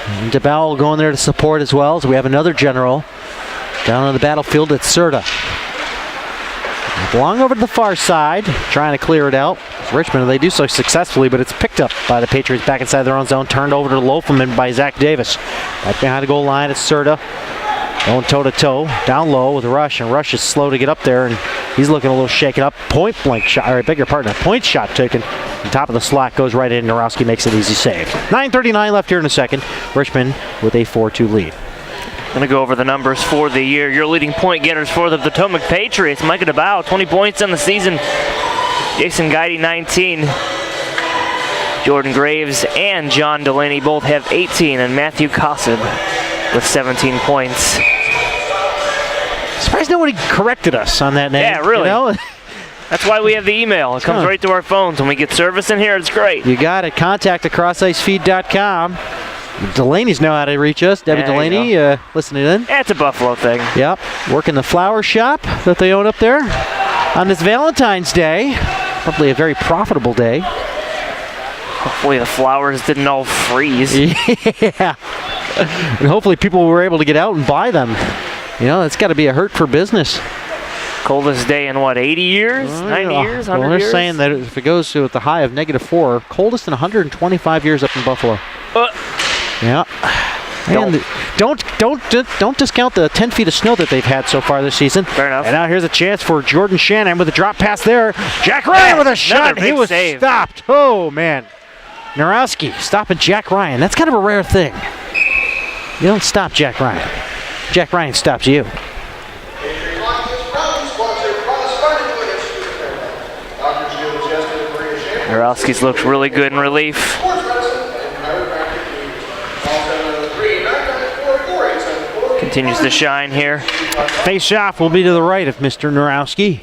And DeBowell going there to support as well. So we have another general down on the battlefield. It's Serta. Long over to the far side, trying to clear it out. Richmond, they do so successfully, but it's picked up by the Patriots back inside their own zone. Turned over to Lofelman by Zach Davis. Right behind the goal line, it's Serta. Going toe-to-toe, down low with Rush, and Rush is slow to get up there, and he's looking a little shaken up. Point blank shot, or I beg your pardon, a point shot taken. On top of the slot, goes right in. Narowski makes it easy save. 9:39 left here in a second. Richmond with a 4-2 lead. Going to go over the numbers for the year. Your leading point getters for the Potomac Patriots. Micah DeBow, 20 points on the season. Jason Guidey, 19. Jordan Graves and John Delaney both have 18, and Matthew Kossib with 17 points. Surprised nobody corrected us on that name. Yeah, really. You know? That's why we have the email. It comes right to our phones. When we get service in here, it's great. You got it. Contact at crossicefeed.com. Delaney's know how to reach us. Debbie Yeah, Delaney listening in. Yeah, it's a Buffalo thing. Yep. Working the flower shop that they own up there on this Valentine's Day. Probably a very profitable day. Hopefully the flowers didn't all freeze. Yeah. And hopefully people were able to get out and buy them. You know, it's got to be a hurt for business. Coldest day in what, 80 years? 90 years? 100 Well, they're years? saying that if it goes to the high of -4, coldest in 125 years up in Buffalo. Yeah. And don't discount the 10 feet of snow that they've had so far this season. Fair enough. And now here's a chance for Jordan Shannon with a drop pass there. Jack Ryan with a shot. big He was save. stopped. Oh, man. Narowski stopping Jack Ryan. That's kind of a rare thing. You don't stop Jack Ryan. Jack Ryan stops you. Narowski's looked really good in relief. Continues to shine here. Face off will be to the right of Mr. Narowski.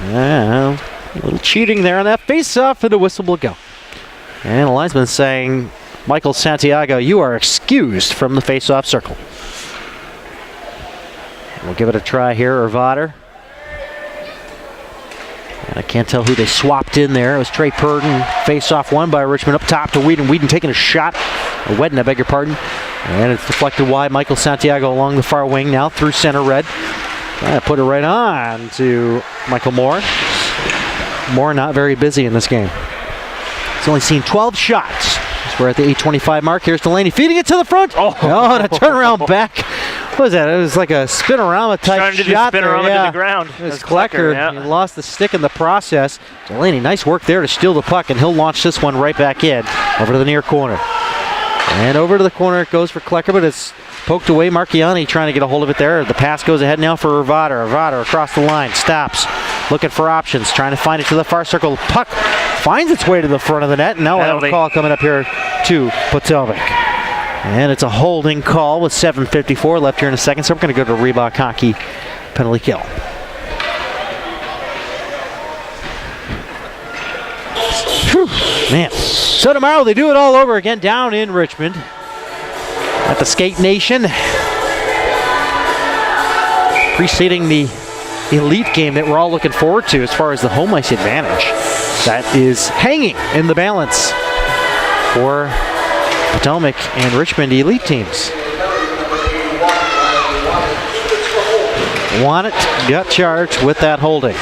A little cheating there on that face off, and a whistle will go. And the linesman saying, Michael Santiago, you are excused from the face-off circle. We'll give it a try here, Ervater. And I can't tell who they swapped in there. It was Trey Purdon. Face-off won by Richmond up top to Whedon. Whedon taking a shot. Or Wedden, I beg your pardon. And it's deflected wide. Michael Santiago along the far wing now through center red. Trying to put it right on to Michael Moore. Moore not very busy in this game. He's only seen 12 shots. We're at the 8:25 mark. Here's Delaney feeding it to the front. Oh, and a turnaround back. What was that? It was like a spinorama type Trying to do shot spinorama there. to the ground. It was That's Klecker. yeah. He lost the stick in the process. Delaney, nice work there to steal the puck, and he'll launch this one right back in over to the near corner. And over to the corner it goes for Klecker, but it's poked away. Marchiani trying to get a hold of it there. The pass goes ahead now for Ervater. Ervater across the line, stops, looking for options, trying to find it to the far circle. Puck finds its way to the front of the net, and now we'll have a call coming up here to Potomac. And it's a holding call with 7:54 left here in a second, so we're going to go to Reebok Hockey penalty kill. Whew, man. So tomorrow they do it all over again down in Richmond at the Skate Nation. Preceding the elite game that we're all looking forward to as far as the home ice advantage that is hanging in the balance for Potomac and Richmond elite teams. Wannett got charged with that holding.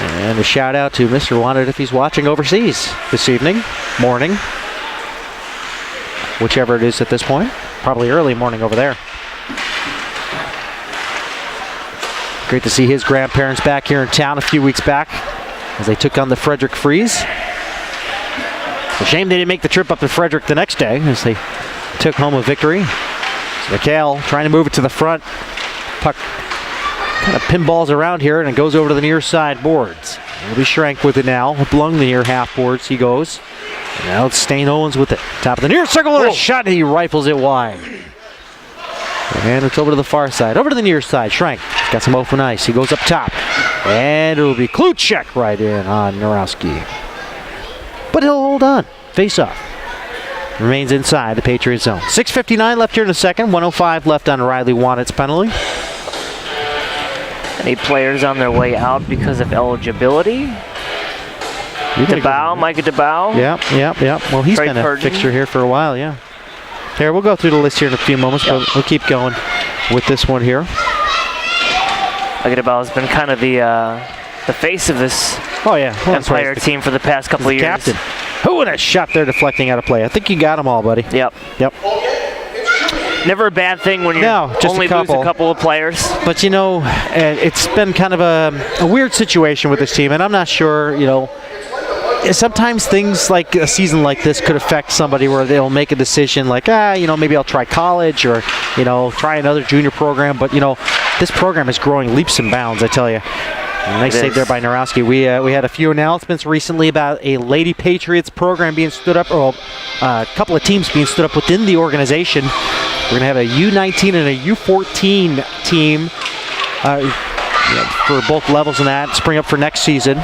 And a shout out to Mr. Wanted if he's watching overseas this evening, morning, whichever it is at this point. Probably early morning over there. Great to see his grandparents back here in town a few weeks back as they took on the Frederick Freeze. It's a shame they didn't make the trip up to Frederick the next day as they took home a victory. So McHale trying to move it to the front. Puck kind of pinballs around here and it goes over to the near side boards. It'll be Schrank with it now. Along the near half boards he goes. And now it's Stain Owens with it. Top of the near circle with a shot and he rifles it wide. And it's over to the far side. Over to the near side. Schrank got some open ice. He goes up top. And it'll be Kluchek right in on Narowski. But he'll hold on. Face off. Remains inside the Patriot zone. 6:59 left here in the second. 1:05 left on Riley Wanet's penalty. Any players on their way out because of eligibility? DeBow, Micah DeBow. Yep. Well, he's been a fixture here for a while, yeah. Here, we'll go through the list here in a few moments, but we'll keep going with this one here. Micah DeBow has been kind of the face of this Empire team for the past couple of years. Captain. Who would have shot there deflecting out of play? I think you got them all, buddy. Yep. Never a bad thing when you only lose a couple of players. But, you know, it's been kind of a weird situation with this team, and I'm not sure, you know, sometimes things like a season like this could affect somebody where they'll make a decision like, you know, maybe I'll try college or, you know, try another junior program. But, you know, this program is growing leaps and bounds, I tell you. Nice save there by Narowski. We had a few announcements recently about a Lady Patriots program being stood up, or a couple of teams being stood up within the organization. We're going to have a U19 and a U14 team for both levels in that, spring up for next season.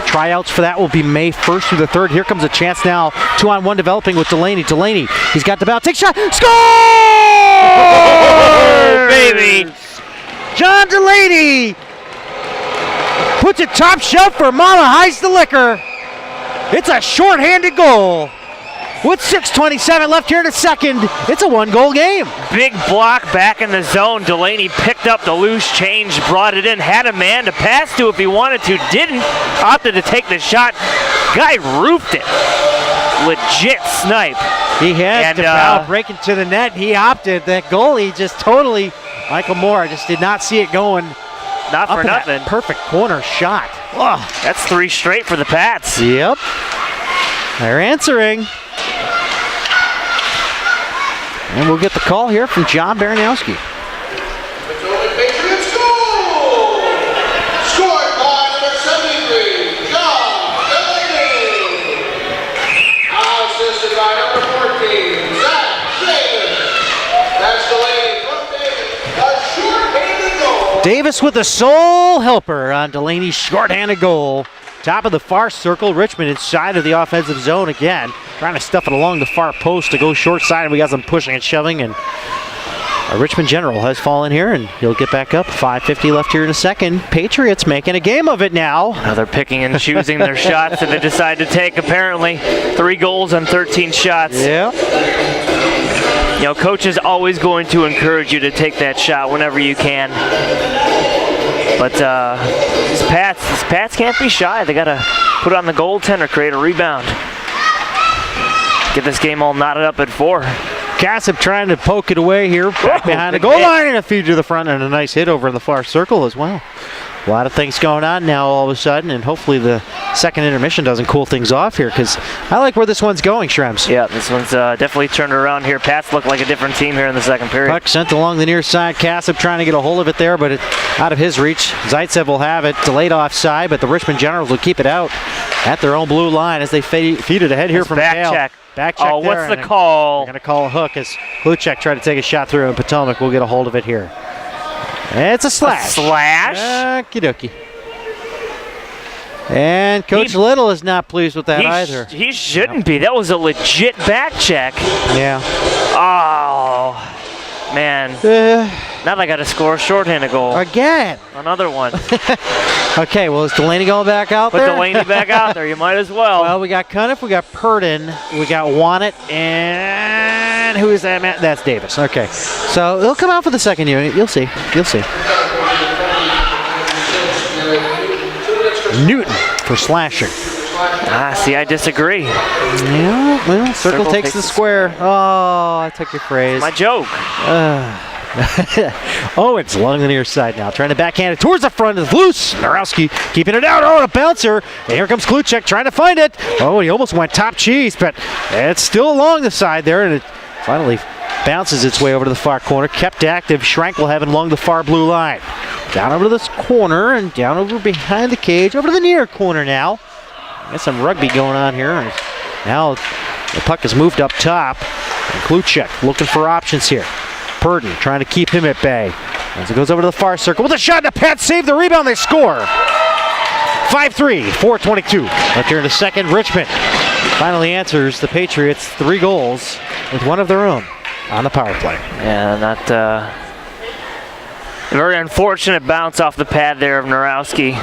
Tryouts for that will be May 1st through the 3rd. Here comes a chance now. 2-on-1 developing with Delaney. Delaney, he's got the bounce. Takes shot. Score! Oh, baby! John Delaney puts it top shelf for Mama Heist the Liquor. It's a short-handed goal. With 6:27 left here in the second, it's a one-goal game. Big block back in the zone. Delaney picked up the loose change, brought it in, had a man to pass to if he wanted to, didn't, opted to take the shot. Guy roofed it. Legit snipe. He had to break into the net. He opted. That goalie just totally, Michael Moore just did not see it going. Not for nothing. Perfect corner shot. Oh, that's 3 straight for the Pats. Yep. They're answering. And we'll get the call here from John Baranowski. Potomac Patriots goal! Scored by number 73, John Delaney. Assisted by number 14, Zach Davis. That's Delaney from Davis. A short-handed goal. Davis with a sole helper on Delaney's short-handed goal. Top of the far circle, Richmond inside of the offensive zone again. Trying to stuff it along the far post to go short side, and we got some pushing and shoving, and a Richmond General has fallen here, and he'll get back up. 5:50 left here in a second. Patriots making a game of it now. Now they're picking and choosing their shots that they decide to take, apparently. 3 goals on 13 shots. Yeah. You know, coach is always going to encourage you to take that shot whenever you can. But these Pats can't be shy. They got to put on the goaltender, create a rebound. Get this game all knotted up at 4. Kassip trying to poke it away here, back behind the goal line, and a feed to the front, and a nice hit over in the far circle as well. A lot of things going on now all of a sudden, and hopefully the second intermission doesn't cool things off here, because I like where this one's going, Shrems. Yeah, this one's definitely turned around here. Pats look like a different team here in the second period. Puck sent along the near side. Kassip trying to get a hold of it there, but it's out of his reach. Zaitsev will have it, delayed offside, but the Richmond Generals will keep it out at their own blue line as they feed it ahead here from back Hale. check. Back check. Oh, what's the call? They're going to call a hook as Kluchek tried to take a shot through, and Potomac will get a hold of it here. It's a slash. A slash? Okie dokie. And Coach Little is not pleased with that either. He shouldn't be. That was a legit back check. Yeah. Oh, man. Now they got to score a shorthanded goal. Again. Another one. Okay, well, is Delaney going back out there? Put Delaney back out there. You might as well. Well, we got Cuniff, we got Purdon, we got Wanett, and who is that, Matt? That's Davis. Okay. So they'll come out for the second unit. You'll see. You'll see. 2 minutes Newton for slashing. See, I disagree. Yeah, well, circle takes the square. Oh, I took your phrase. My joke. Oh, it's along the near side now. Trying to backhand it towards the front. It's loose. Narowski keeping it out. Oh, a bouncer. And here comes Kluchek trying to find it. Oh, he almost went top cheese, but it's still along the side there. And it finally bounces its way over to the far corner. Kept active. Schrank will have it along the far blue line. Down over to this corner and down over behind the cage. Over to the near corner now. Got some rugby going on here. And now the puck is moved up top. And Kluchek looking for options here. Purdon trying to keep him at bay. As it goes over to the far circle with a shot, and the Pats save the rebound. They score. 5-3, 4:22 left here in the second. Richmond finally answers the Patriots 3 goals with one of their own on the power play. Yeah, not a very unfortunate bounce off the pad there of Narowski.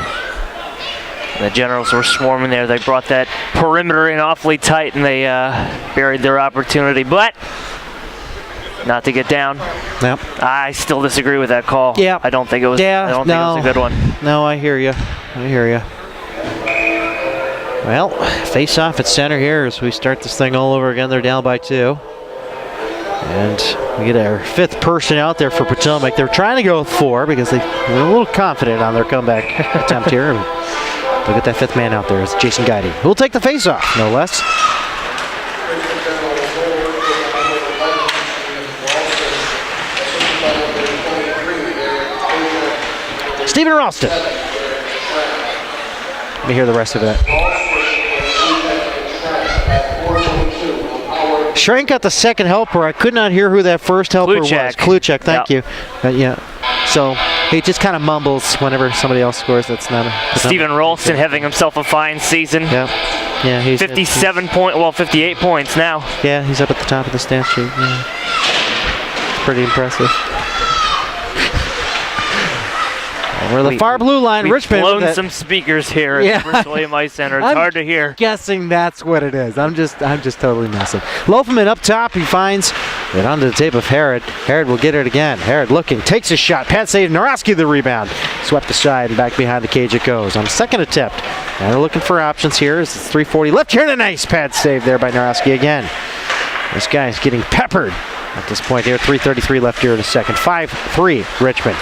The Generals were swarming there. They brought that perimeter in awfully tight, and they buried their opportunity. But not to get down. Yep. I still disagree with that call. Yeah. I don't think it was. Yeah. I don't think it was a good one. No, I hear you. Well, face off at center here as we start this thing all over again. They're down by 2. And we get our 5th person out there for Potomac. They're trying to go with 4 because they were a little confident on their comeback attempt here. And they'll get that 5th man out there. It's Jason Guidey, who will take the face off, no less. Stephen Ralston. Let me hear the rest of it. Schrank got the second helper. I could not hear who that first helper was. Kluchek, thank you. Yeah. So he just kind of mumbles whenever somebody else scores. That's not a... Stephen Ralston having himself a fine season. Yeah. He's 58 points now. Yeah, he's up at the top of the stat sheet. Yeah. It's pretty impressive. Over the far blue line, we've Richmond. Blown some speakers here at the Bruce William Ice Center. It's hard to hear. Guessing that's what it is. I'm just totally messing. Loafman up top. He finds it onto the tape of Harrod. Harrod will get it again. Harrod looking, takes a shot. Pat save. Narowski the rebound. Swept aside and back behind the cage it goes on second attempt. And they're looking for options here. It's 3:40 left here and a nice pad save there by Narowski again. This guy's getting peppered at this point here. 3:33 left here in the second. 5-3 Richmond.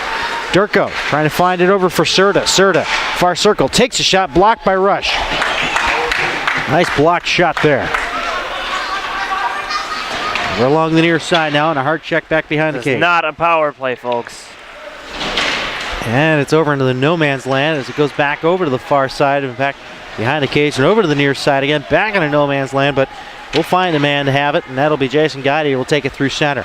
Durko trying to find it over for Serta. Serta, far circle, takes a shot, blocked by Rush. Nice blocked shot there. We're along the near side now, and a hard check back behind the cage. Not a power play, folks. And it's over into the no man's land as it goes back over to the far side, in fact, behind the cage, and over to the near side again, back into no man's land, but we'll find a man to have it, and that'll be Jason Guidey, who will take it through center.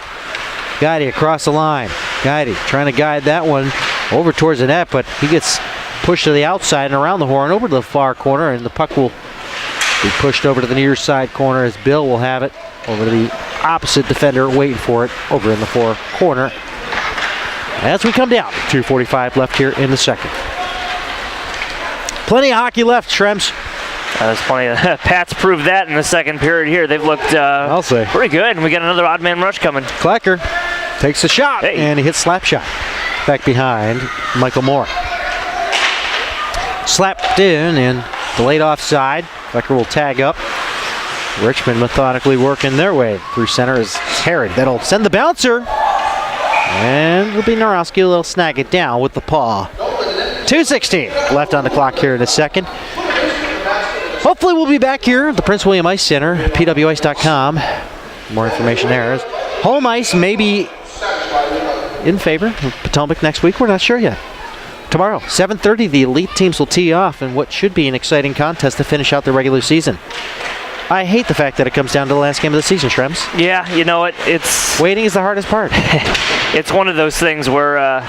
Guidey across the line. Guidey trying to guide that one over towards the net, but he gets pushed to the outside and around the horn over to the far corner, and the puck will be pushed over to the near side corner as Bill will have it over to the opposite defender waiting for it over in the far corner. As we come down, 2:45 left here in the second. Plenty of hockey left, Shrems. There's plenty of Pats proved that in the second period here. They've looked I'll say pretty good, and we got another odd man rush coming. Klecker takes a shot, and he hits slap shot back behind Michael Moore. Slapped in and delayed offside. Klecker will tag up. Richmond methodically working their way through center as Herod. That'll send the bouncer, and it'll be Narowski. They'll snag it down with the paw. 2:16 left on the clock here in a second. Hopefully we'll be back here at the Prince William Ice Center, pwice.com. More information there. Home ice may be in favor of Potomac next week. We're not sure yet. Tomorrow, 7:30, the elite teams will tee off in what should be an exciting contest to finish out the regular season. I hate the fact that it comes down to the last game of the season, Shrems. Yeah, you know what? It's waiting is the hardest part. It's one of those things where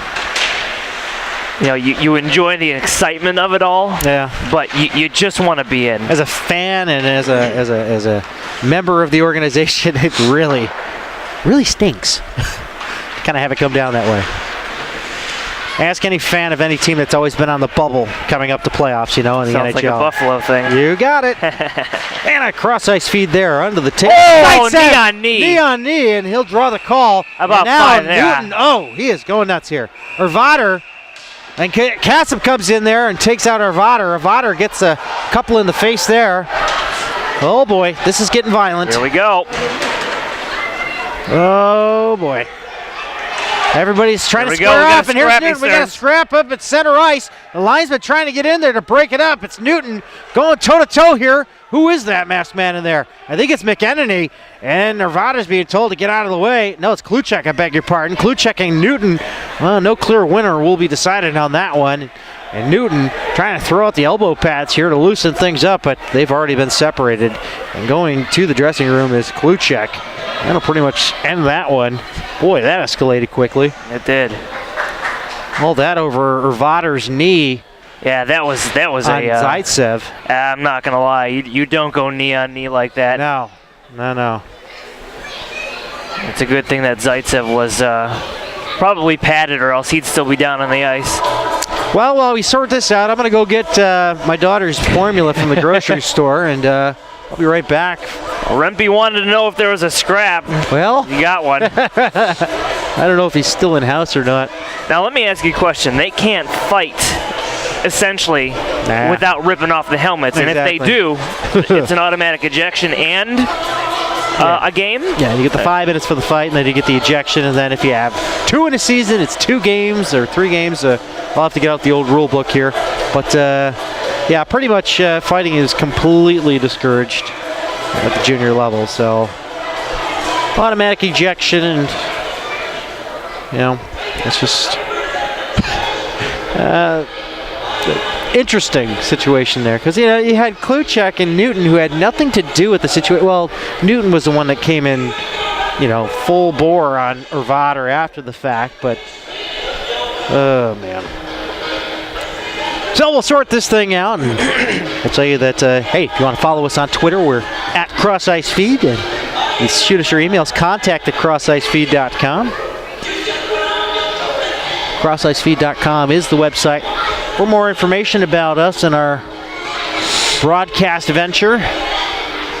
you enjoy the excitement of it all. Yeah. But you just want to be in. As a fan and as a member of the organization, it really stinks. Kind of have it come down that way. Ask any fan of any team that's always been on the bubble coming up to playoffs, in the NHL. Sounds like a Buffalo thing. You got it. And a cross-ice feed there under the table. Oh, knee on knee. Knee on knee, and he'll draw the call. About now five there. Newton, he is going nuts here. Or Votter And Kassem comes in there and takes out Arvater. Arvater gets a couple in the face there. Oh boy, this is getting violent. Here we go. Oh boy. Everybody's trying to square off, and here's Newton. We got a scrap up at center ice. The linesman trying to get in there to break it up. It's Newton going toe-to-toe here. Who is that masked man in there? I think it's McEnany, and Arvater's being told to get out of the way. No, it's Kluchek, I beg your pardon. Kluchek and Newton. Well, no clear winner will be decided on that one. And Newton trying to throw out the elbow pads here to loosen things up, but they've already been separated. And going to the dressing room is Kluchek. That'll pretty much end that one. Boy, that escalated quickly. It did. All that over Arvater's knee. Yeah, that was on Zaitsev. I'm not gonna lie, you don't go knee on knee like that. No. It's a good thing that Zaitsev was probably padded, or else he'd still be down on the ice. Well, while we sort this out, I'm gonna go get my daughter's formula from the grocery store, and I'll be right back. Rempe wanted to know if there was a scrap. Well, you got one. I don't know if he's still in house or not. Now let me ask you a question. They can't fight, essentially, without ripping off the helmets. Exactly. And if they do, it's an automatic ejection and a game? Yeah, you get the 5 minutes for the fight, and then you get the ejection, and then if you have 2 in a season, it's 2 games or 3 games. I'll have to get out the old rule book here. But, yeah, pretty much fighting is completely discouraged at the junior level. So, automatic ejection, and, you know, it's just interesting situation there, because you had Kluchek and Newton, who had nothing to do with the situation. Well, Newton was the one that came in, full bore on Arvater after the fact, but oh man. So we'll sort this thing out, and I'll tell you that hey, if you want to follow us on Twitter, we're at CrossIceFeed, and you shoot us your emails, contact@crossicefeed.com. CrossIceFeed.com is the website for more information about us and our broadcast venture.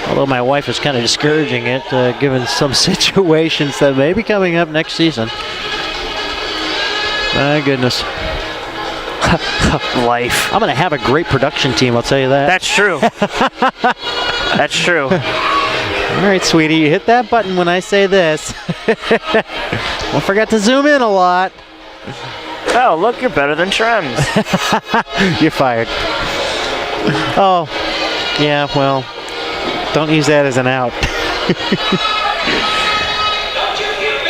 Although my wife is kind of discouraging it, given some situations that may be coming up next season. My goodness. Life. I'm going to have a great production team, I'll tell you that. That's true. That's true. All right, sweetie, you hit that button when I say this. Don't forget to zoom in a lot. Oh, look, you're better than Trems. You're fired. Oh, yeah, well, don't use that as an out.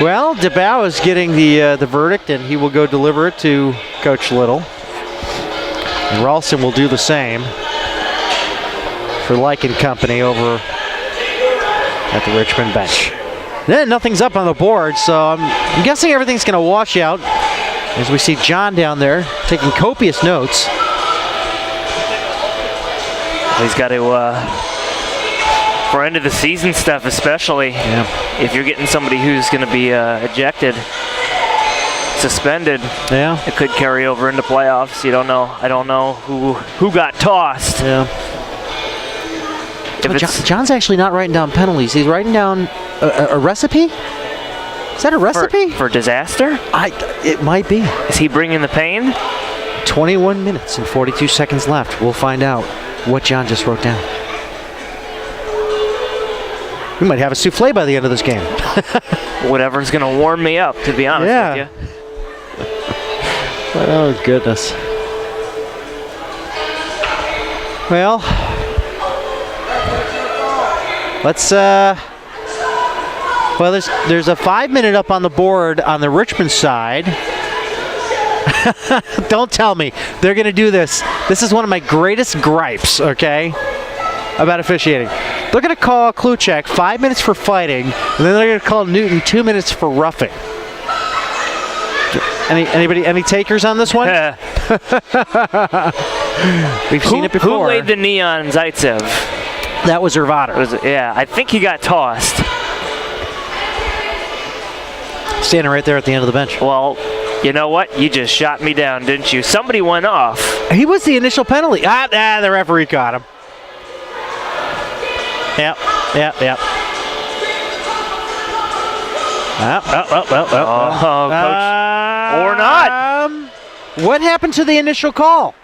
Well, DeBow is getting the verdict, and he will go deliver it to Coach Little. And Ralston will do the same for Lycan Company over at the Richmond bench. Then nothing's up on the board, so I'm guessing everything's going to wash out. As we see John down there taking copious notes. He's got to, for end of the season stuff especially, if you're getting somebody who's going to be ejected, suspended, it could carry over into playoffs. You don't know. I don't know who got tossed. Yeah. John's actually not writing down penalties. He's writing down a recipe. Is that a recipe? For disaster? It might be. Is he bringing the pain? 21 minutes and 42 seconds left. We'll find out what John just wrote down. We might have a souffle by the end of this game. Whatever's going to warm me up, to be honest with you. Oh, goodness. Well, let's... Well, there's a 5-minute up on the board on the Richmond side. Don't tell me they're going to do this. This is one of my greatest gripes, okay, about officiating. They're going to call Kluchek 5 minutes for fighting, and then they're going to call Newton 2 minutes for roughing. Any takers on this one? We've seen it before. Who laid the knee on Zaitsev? That was Arvater. Yeah, I think he got tossed. Standing right there at the end of the bench. Well, you know what? You just shot me down, didn't you? Somebody went off. He was the initial penalty. The referee caught him. Yep. Oh, Coach. Or not. What happened to the initial call?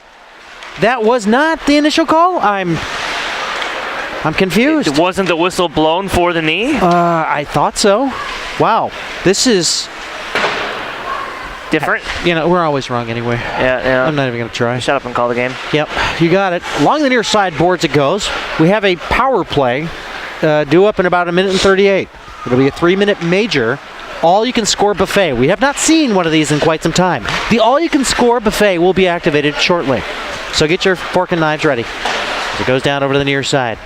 That was not the initial call? I'm confused. It wasn't the whistle blown for the knee? I thought so. Wow. This is different. We're always wrong anyway. Yeah. I'm not even going to try. Shut up and call the game. Yep, you got it. Along the near side boards it goes. We have a power play due up in about 1:38. It'll be a 3-minute major. All-you-can-score buffet. We have not seen one of these in quite some time. The all-you-can-score buffet will be activated shortly. So get your fork and knives ready. It goes down over to the near side.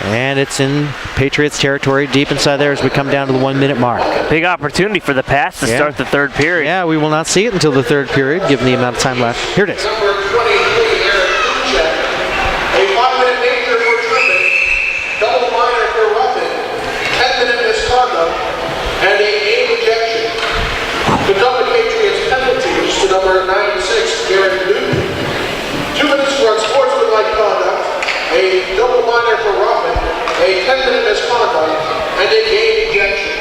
And it's in Patriots territory, deep inside there as we come down to the 1-minute mark. Big opportunity for the Pats to start the third period. Yeah, we will not see it until the third period, given the amount of time left. Here it is. Number 23, a 5-minute major for tripping, double minor for roughing, 10-minute misconduct, and a game ejection. Potomac Patriots penalties to number 96, Garrett Newton. 2 minutes for unsportsmanlike conduct, a double minor for roughing, a 10-minute misconduct, and a game ejection.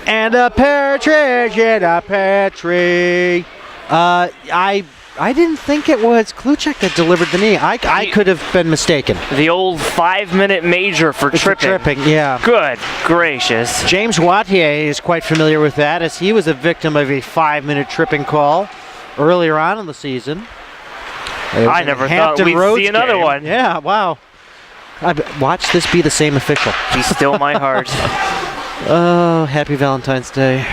And a partridge in a pear tree. I didn't think it was Kluchek that delivered the knee. I could have been mistaken. The old 5-minute major for tripping. Yeah. Good gracious. James Wattier is quite familiar with that, as he was a victim of a 5-minute tripping call earlier on in the season. I never thought we'd see another one. Yeah, wow. Watch this be the same official. He's still my heart. Oh, happy Valentine's Day.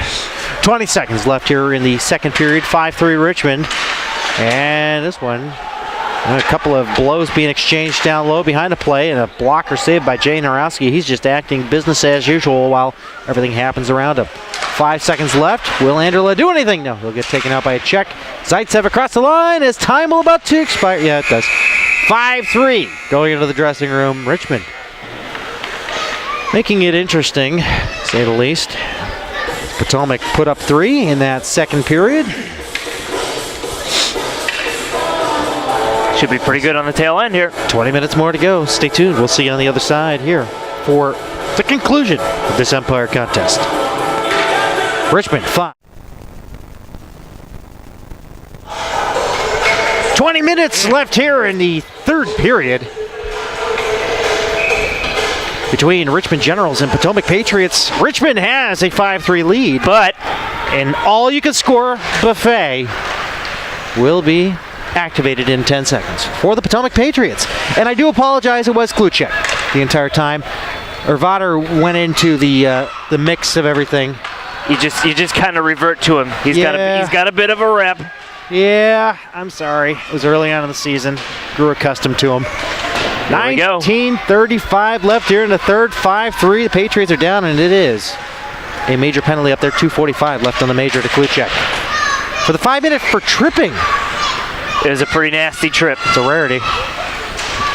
20 seconds left here in the second period. 5-3 Richmond. And this one, a couple of blows being exchanged down low behind the play, and a blocker saved by Jay Narowski. He's just acting business as usual while everything happens around him. 5 seconds left. Will Anderla do anything? No, he'll get taken out by a check. Zaitsev across the line as time will about to expire. Yeah, it does. 5-3 going into the dressing room. Richmond making it interesting, to say the least. Potomac put up 3 in that second period. Should be pretty good on the tail end here. 20 minutes more to go. Stay tuned. We'll see you on the other side here for the conclusion of this umpire contest. Richmond 5. 20 minutes left here in the third period between Richmond Generals and Potomac Patriots. Richmond has a 5-3 lead, but an all-you-can-score buffet will be activated in 10 seconds for the Potomac Patriots. And I do apologize, it was Kluchek the entire time. Ervater went into the mix of everything. You just kind of revert to him. He's got a bit of a rep. Yeah, I'm sorry. It was early on in the season. Grew accustomed to him. 19:35 left here in the third. 5-3. The Patriots are down, and it is a major penalty up there. 2:45 left on the major to Kluchek. For the 5-minute for tripping. It was a pretty nasty trip. It's a rarity.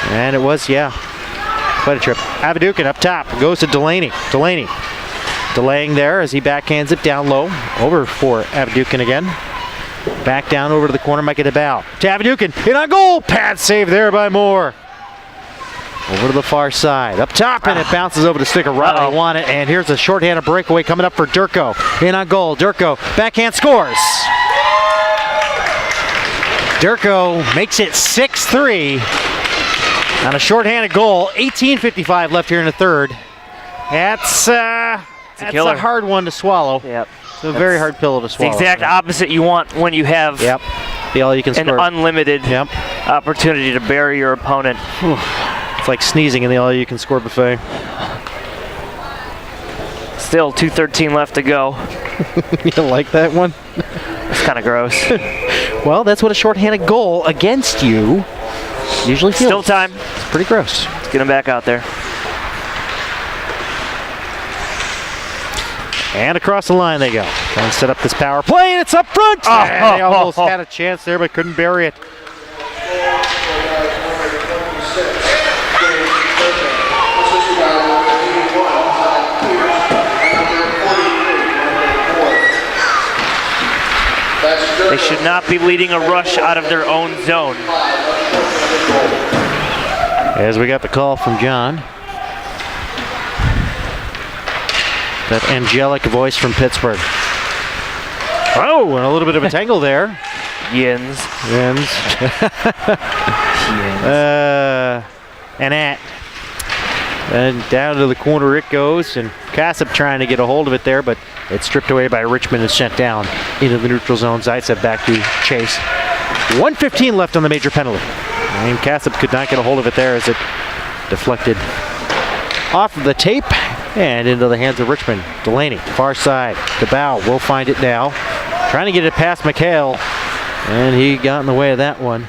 And it was, yeah, quite a trip. Avadukin up top. Goes to Delaney. Delaney delaying there as he backhands it down low. Over for Avadukin again. Back down over to the corner, Micah DeBow. To Avadukin, hit on goal. Pad save there by Moore. Over to the far side. Up top, and it bounces over to Sticker. Riley won it, and here's a shorthanded breakaway coming up for Durko. In on goal. Durko, backhand scores. Durko makes it 6-3 on a shorthanded goal. 18:55 left here in the third. That's a hard one to swallow. Yep. It's a very hard pill to swallow. The exact opposite you want when you have the all-you-can-score. an unlimited opportunity to bury your opponent. It's like sneezing in the all-you-can-score buffet. Still 2:13 left to go. You like that one? It's kind of gross. Well, that's what a shorthanded goal against you usually feels. Still time. It's pretty gross. Let's get him back out there. And across the line they go. Trying to set up this power play, and it's up front! They almost had a chance there, but couldn't bury it. They should not be leading a rush out of their own zone. As we got the call from John. That angelic voice from Pittsburgh. Oh, and a little bit of a tangle there. Yins. Yins. And at. And down to the corner it goes, and Kassab trying to get a hold of it there, but it's stripped away by Richmond and sent down into the neutral zone. Zaitsev back to chase. 1:15 left on the major penalty. And Kassab could not get a hold of it there as it deflected off of the tape and into the hands of Richmond. Delaney, far side. DeBow will find it now. Trying to get it past McHale, and he got in the way of that one.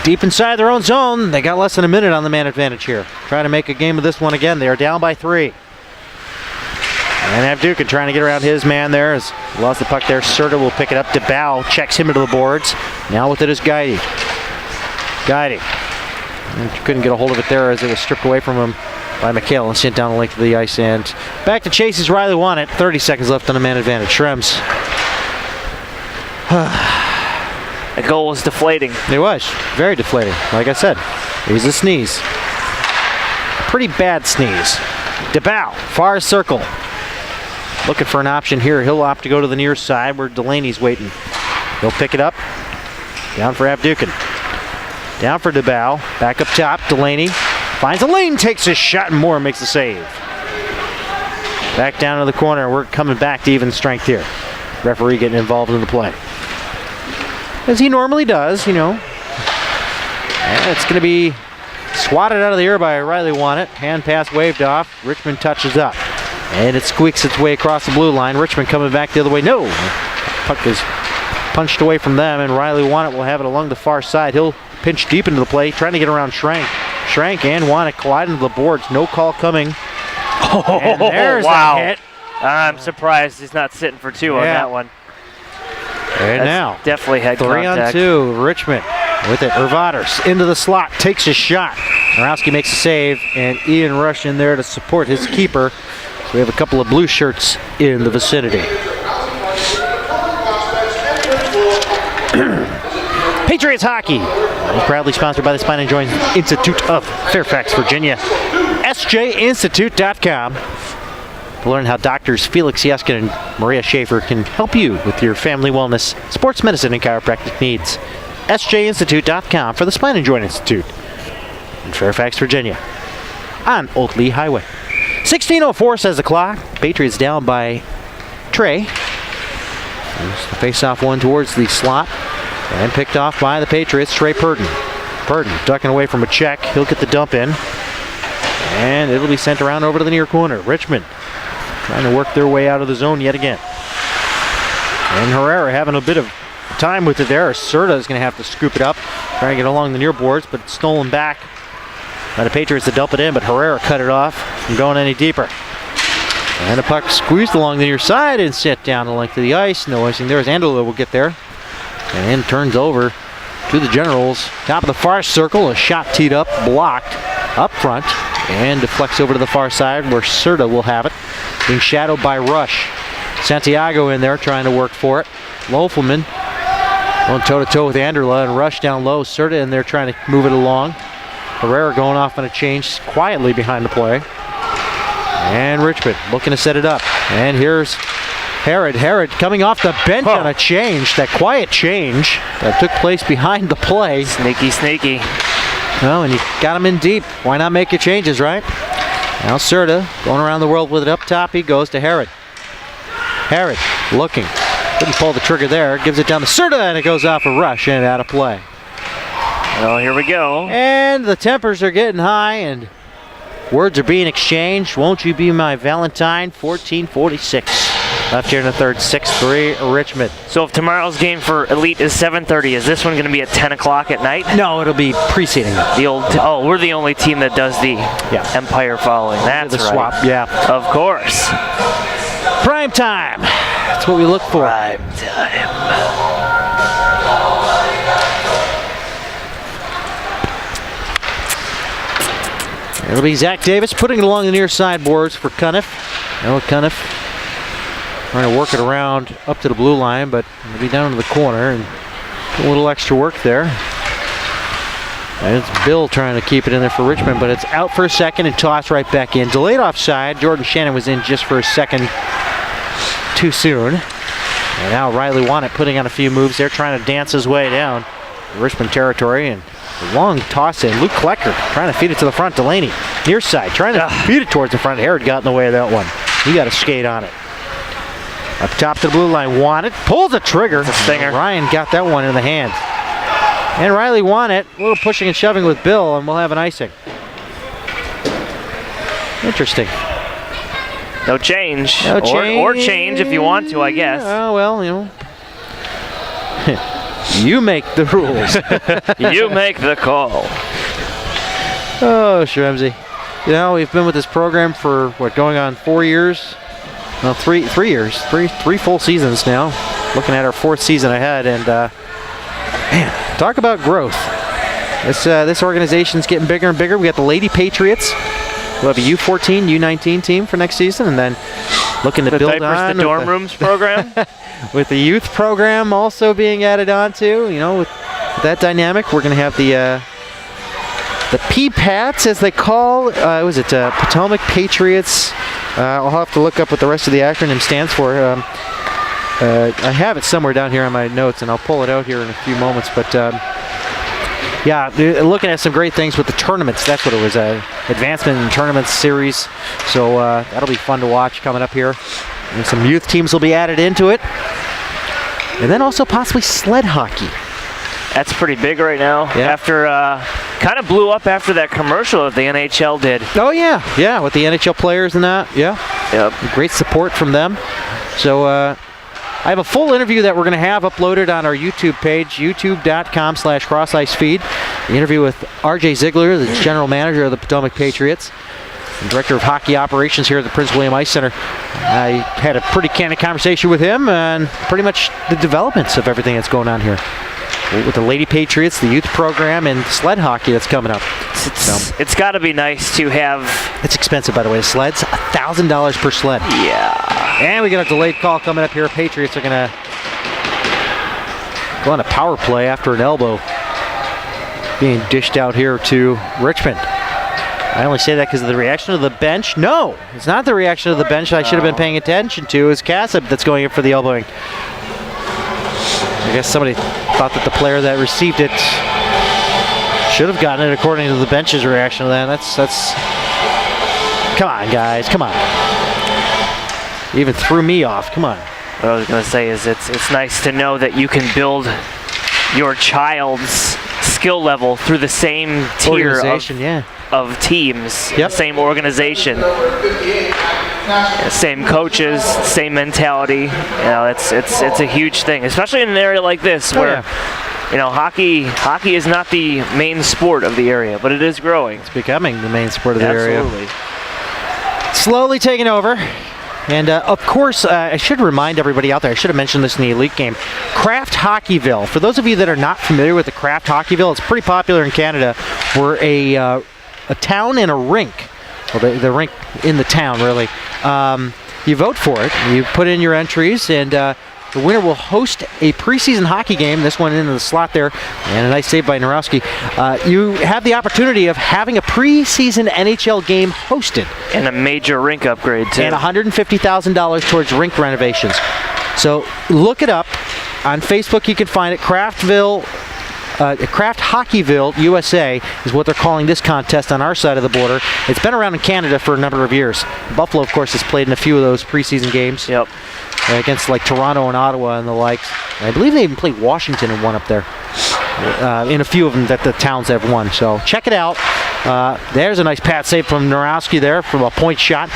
Deep inside their own zone. They got less than a minute on the man advantage here. Trying to make a game of this one again. They are down by 3. And Avdukin trying to get around his man there. Has lost the puck there. Serta will pick it up. DeBow checks him into the boards. Now with it is Guidey. And couldn't get a hold of it there as it was stripped away from him by McHale and sent down the length of the ice. And back to chase as Riley won it. 30 seconds left on the man advantage. Shrems. The goal was deflating. It was. Very deflating. Like I said, it was a sneeze. Pretty bad sneeze. DeBow, far circle. Looking for an option here. He'll opt to go to the near side where Delaney's waiting. He'll pick it up. Down for Avdukin. Down for DeBow. Back up top. Delaney finds a lane, takes a shot, and Moore makes the save. Back down to the corner. We're coming back to even strength here. Referee getting involved in the play, as he normally does, you know. And it's going to be swatted out of the air by Riley Wannett. Hand pass waved off. Richmond touches up. And it squeaks its way across the blue line. Richmond coming back the other way. No! Puck is punched away from them, and Riley Wannett will have it along the far side. He'll pinch deep into the play, trying to get around Schrank. Schrank and Wannett collide into the boards. No call coming. Oh, and there's wow. a hit. I'm surprised he's not sitting for 2 on that one. And That's now, definitely had 3 contact. on 2. Richmond with it. Urvaters into the slot, takes a shot. Narowski makes a save, and Ian Rush in there to support his keeper. So we have a couple of blue shirts in the vicinity. Patriots hockey, proudly sponsored by the Spine and Joint Institute of Fairfax, Virginia. SJInstitute.com to learn how doctors Felix Yeskin and Maria Schaefer can help you with your family wellness, sports medicine, and chiropractic needs. SJInstitute.com for the Spine and Joint Institute in Fairfax, Virginia, on Old Lee Highway. 16:04 says the clock. Patriots down by Trey. There's the face-off one towards the slot. And picked off by the Patriots, Trey Purdon. Purdon ducking away from a check. He'll get the dump in. And it'll be sent around over to the near corner. Richmond trying to work their way out of the zone yet again. And Herrera having a bit of time with it there. Serta is going to have to scoop it up. Trying to get along the near boards, but it's stolen back by the Patriots to dump it in, but Herrera cut it off from going any deeper. And the puck squeezed along the near side and set down the length of the ice. No icing there as Andolo will get there. And then turns over to the Generals. Top of the far circle, a shot teed up, blocked up front, and deflects over to the far side where Serta will have it. Being shadowed by Rush. Santiago in there trying to work for it. Lofelman going toe-to-toe with Anderla, and Rush down low. Serta in there trying to move it along. Herrera going off on a change quietly behind the play. And Richmond looking to set it up. And here's Herod coming off the bench on a change, that quiet change that took place behind the play. Sneaky. Well, and you got him in deep. Why not make your changes, right? Now Serta going around the world with it up top. He goes to Herod. Herod looking. Couldn't pull the trigger there. Gives it down to Serta, and it goes off a rush and out of play. Well, here we go. And the tempers are getting high, and words are being exchanged. Won't you be my Valentine? 14:46. Left here in the third, 6-3 Richmond. So if tomorrow's game for Elite is 7:30, is this one going to be at 10 o'clock at night? No, it'll be preceding it. The old, we're the only team that does the Empire following. That's the right. swap, yeah. Of course. Prime time. That's what we look for. Prime time. It'll be Zach Davis putting it along the near side boards for Cuniff. Now Cuniff trying to work it around up to the blue line, but it'll be down to the corner and a little extra work there. And it's Bill trying to keep it in there for Richmond, but it's out for a second and tossed right back in. Delayed offside. Jordan Shannon was in just for a second too soon. And now Riley Wannett putting on a few moves there, trying to dance his way down Richmond territory. And a long toss in. Luke Klecker trying to feed it to the front. Delaney near side trying to feed it towards the front. Herod got in the way of that one. He got a skate on it. Up top to the blue line, Wannett pulls the trigger. It's a stinger. Ryan got that one in the hand. And Riley Wannett, a little pushing and shoving with Bill, and we'll have an icing. Interesting. No change. No change. Or change if you want to, I guess. Oh, well, you know. You make the rules. You make the call. Oh, Shremsy. You know, we've been with this program for, what, going on 4 years? Well, 3 years. Three full seasons now. Looking at our 4th season ahead, and man, talk about growth. This organization's getting bigger and bigger. We got the Lady Patriots. We'll have a U14, U19 team for next season, and then looking to build on the dorm rooms program. With the youth program also being added on to, you know, with that dynamic, we're going to have the PPATs, as they call, was it Potomac Patriots? I'll have to look up what the rest of the acronym stands for. I have it somewhere down here on my notes, and I'll pull it out here in a few moments. But yeah, they're looking at some great things with the tournaments. That's what it was, advancement in tournaments series. So that'll be fun to watch coming up here. And some youth teams will be added into it. And then also possibly sled hockey. That's pretty big right now. Yeah. After kind of blew up after that commercial that the NHL did. Oh yeah, with the NHL players and that. Yeah. Yep. Great support from them. So I have a full interview that we're going to have uploaded on our YouTube page, youtube.com/crossicefeed. The interview with R.J. Ziegler, the general manager of the Potomac Patriots, and director of hockey operations here at the Prince William Ice Center. I had a pretty candid conversation with him on pretty much the developments of everything that's going on here. With the Lady Patriots, the youth program, and sled hockey that's coming up. It's got to be nice to have... It's expensive, by the way. The sleds, $1,000 per sled. Yeah. And we got a delayed call coming up here. Patriots are going to go on a power play after an elbow being dished out here to Richmond. I only say that because of the reaction of the bench. No, it's not the reaction of the bench I should have been paying attention to. It's Kassab that's going in for the elbowing. I guess somebody thought that the player that received it should have gotten it according to the bench's reaction to that. That's come on, guys, come on. Even threw me off. Come on. What I was going to say is it's nice to know that you can build your child's skill level through the same tier of teams, Yep. the same organization, same coaches, same mentality. You know, it's a huge thing, especially in an area like this where you know hockey is not the main sport of the area, but it is growing. It's becoming the main sport of the area. Absolutely. Slowly taking over. And of course, I should remind everybody out there, I should have mentioned this in the Elite game, Kraft Hockeyville. For those of you that are not familiar with the Kraft Hockeyville, it's pretty popular in Canada. We're a town and a rink. Well, the rink in the town, really. You vote for it, you put in your entries, and the winner will host a preseason hockey game. This one into the slot there, and a nice save by Narowski. You have the opportunity of having a preseason NHL game hosted. And a major rink upgrade, too. And $150,000 towards rink renovations. So look it up. On Facebook, you can find it. Kraft Hockeyville, USA is what they're calling this contest on our side of the border. It's been around in Canada for a number of years. Buffalo, of course, has played in a few of those preseason games. Yep. Against like Toronto and Ottawa and the likes. And I believe they even played Washington in one up there. In a few of them that the towns have won. So check it out. There's a nice pat save from Narowski there from a point shot.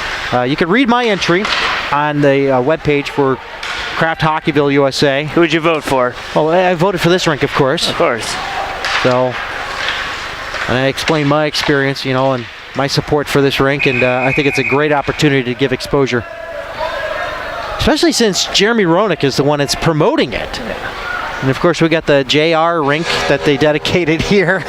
You can read my entry on the webpage for Kraft Hockeyville, USA. Who would you vote for? Well, I voted for this rink, of course. Of course. So, and I explained my experience, you know, and my support for this rink, and I think it's a great opportunity to give exposure. Especially since Jeremy Roenick is the one that's promoting it. Yeah. And of course we got the JR rink that they dedicated here.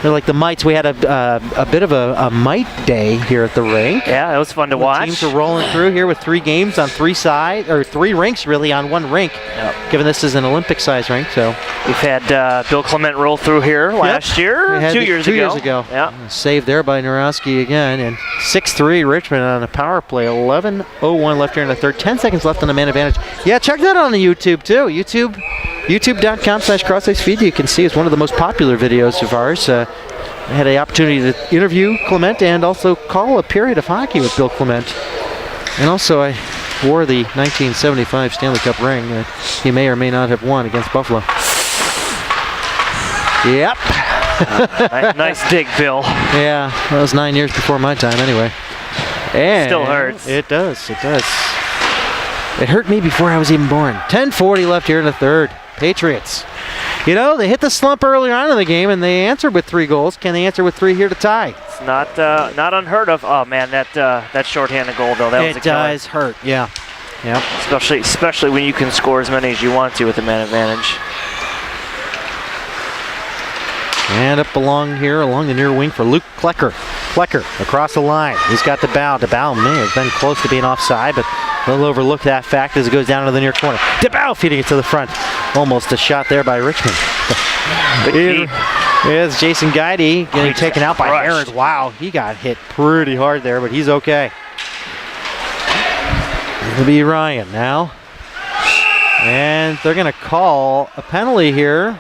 They're like the mites. We had a bit of a mite day here at the rink. Yeah, it was fun to watch. Teams are rolling through here with 3 games on 3 sides, or 3 rinks really on 1 rink. Yep. Given this is an Olympic-sized rink, so We've had Bill Clement roll through here last year, 2 years ago. 2 years ago. Yeah. Saved there by Narowski again, and 6-3 Richmond on a power play. 11:01 left here in the third. 10 seconds left on the man advantage. Yeah, check that out on the YouTube too. YouTube.com/crossicefeed. You can see it's one of the most popular videos of ours. I had the opportunity to interview Clement and also call a period of hockey with Bill Clement. And also I wore the 1975 Stanley Cup ring that he may or may not have won against Buffalo. Yep. Nice dig, Bill. Yeah, that was 9 years before my time anyway. And Still hurts. It does. It hurt me before I was even born. 10:40 left here in the third. Patriots. You know, they hit the slump earlier on in the game, and they answered with 3 goals. Can they answer with 3 here to tie? It's not unheard of. Oh man, that shorthanded goal though, that was a killer. It does hurt. Yeah. Yep. Especially when you can score as many as you want to with the man advantage. And up along the near wing for Luke Klecker. Klecker across the line. He's got the bow. DeBow may have been close to being offside, but they'll overlook that fact as it goes down to the near corner. DeBow feeding it to the front. Almost a shot there by Richmond. Here's Jason Guidey getting taken out by Aaron. Wow, he got hit pretty hard there, but he's okay. It'll be Ryan now. And they're going to call a penalty here.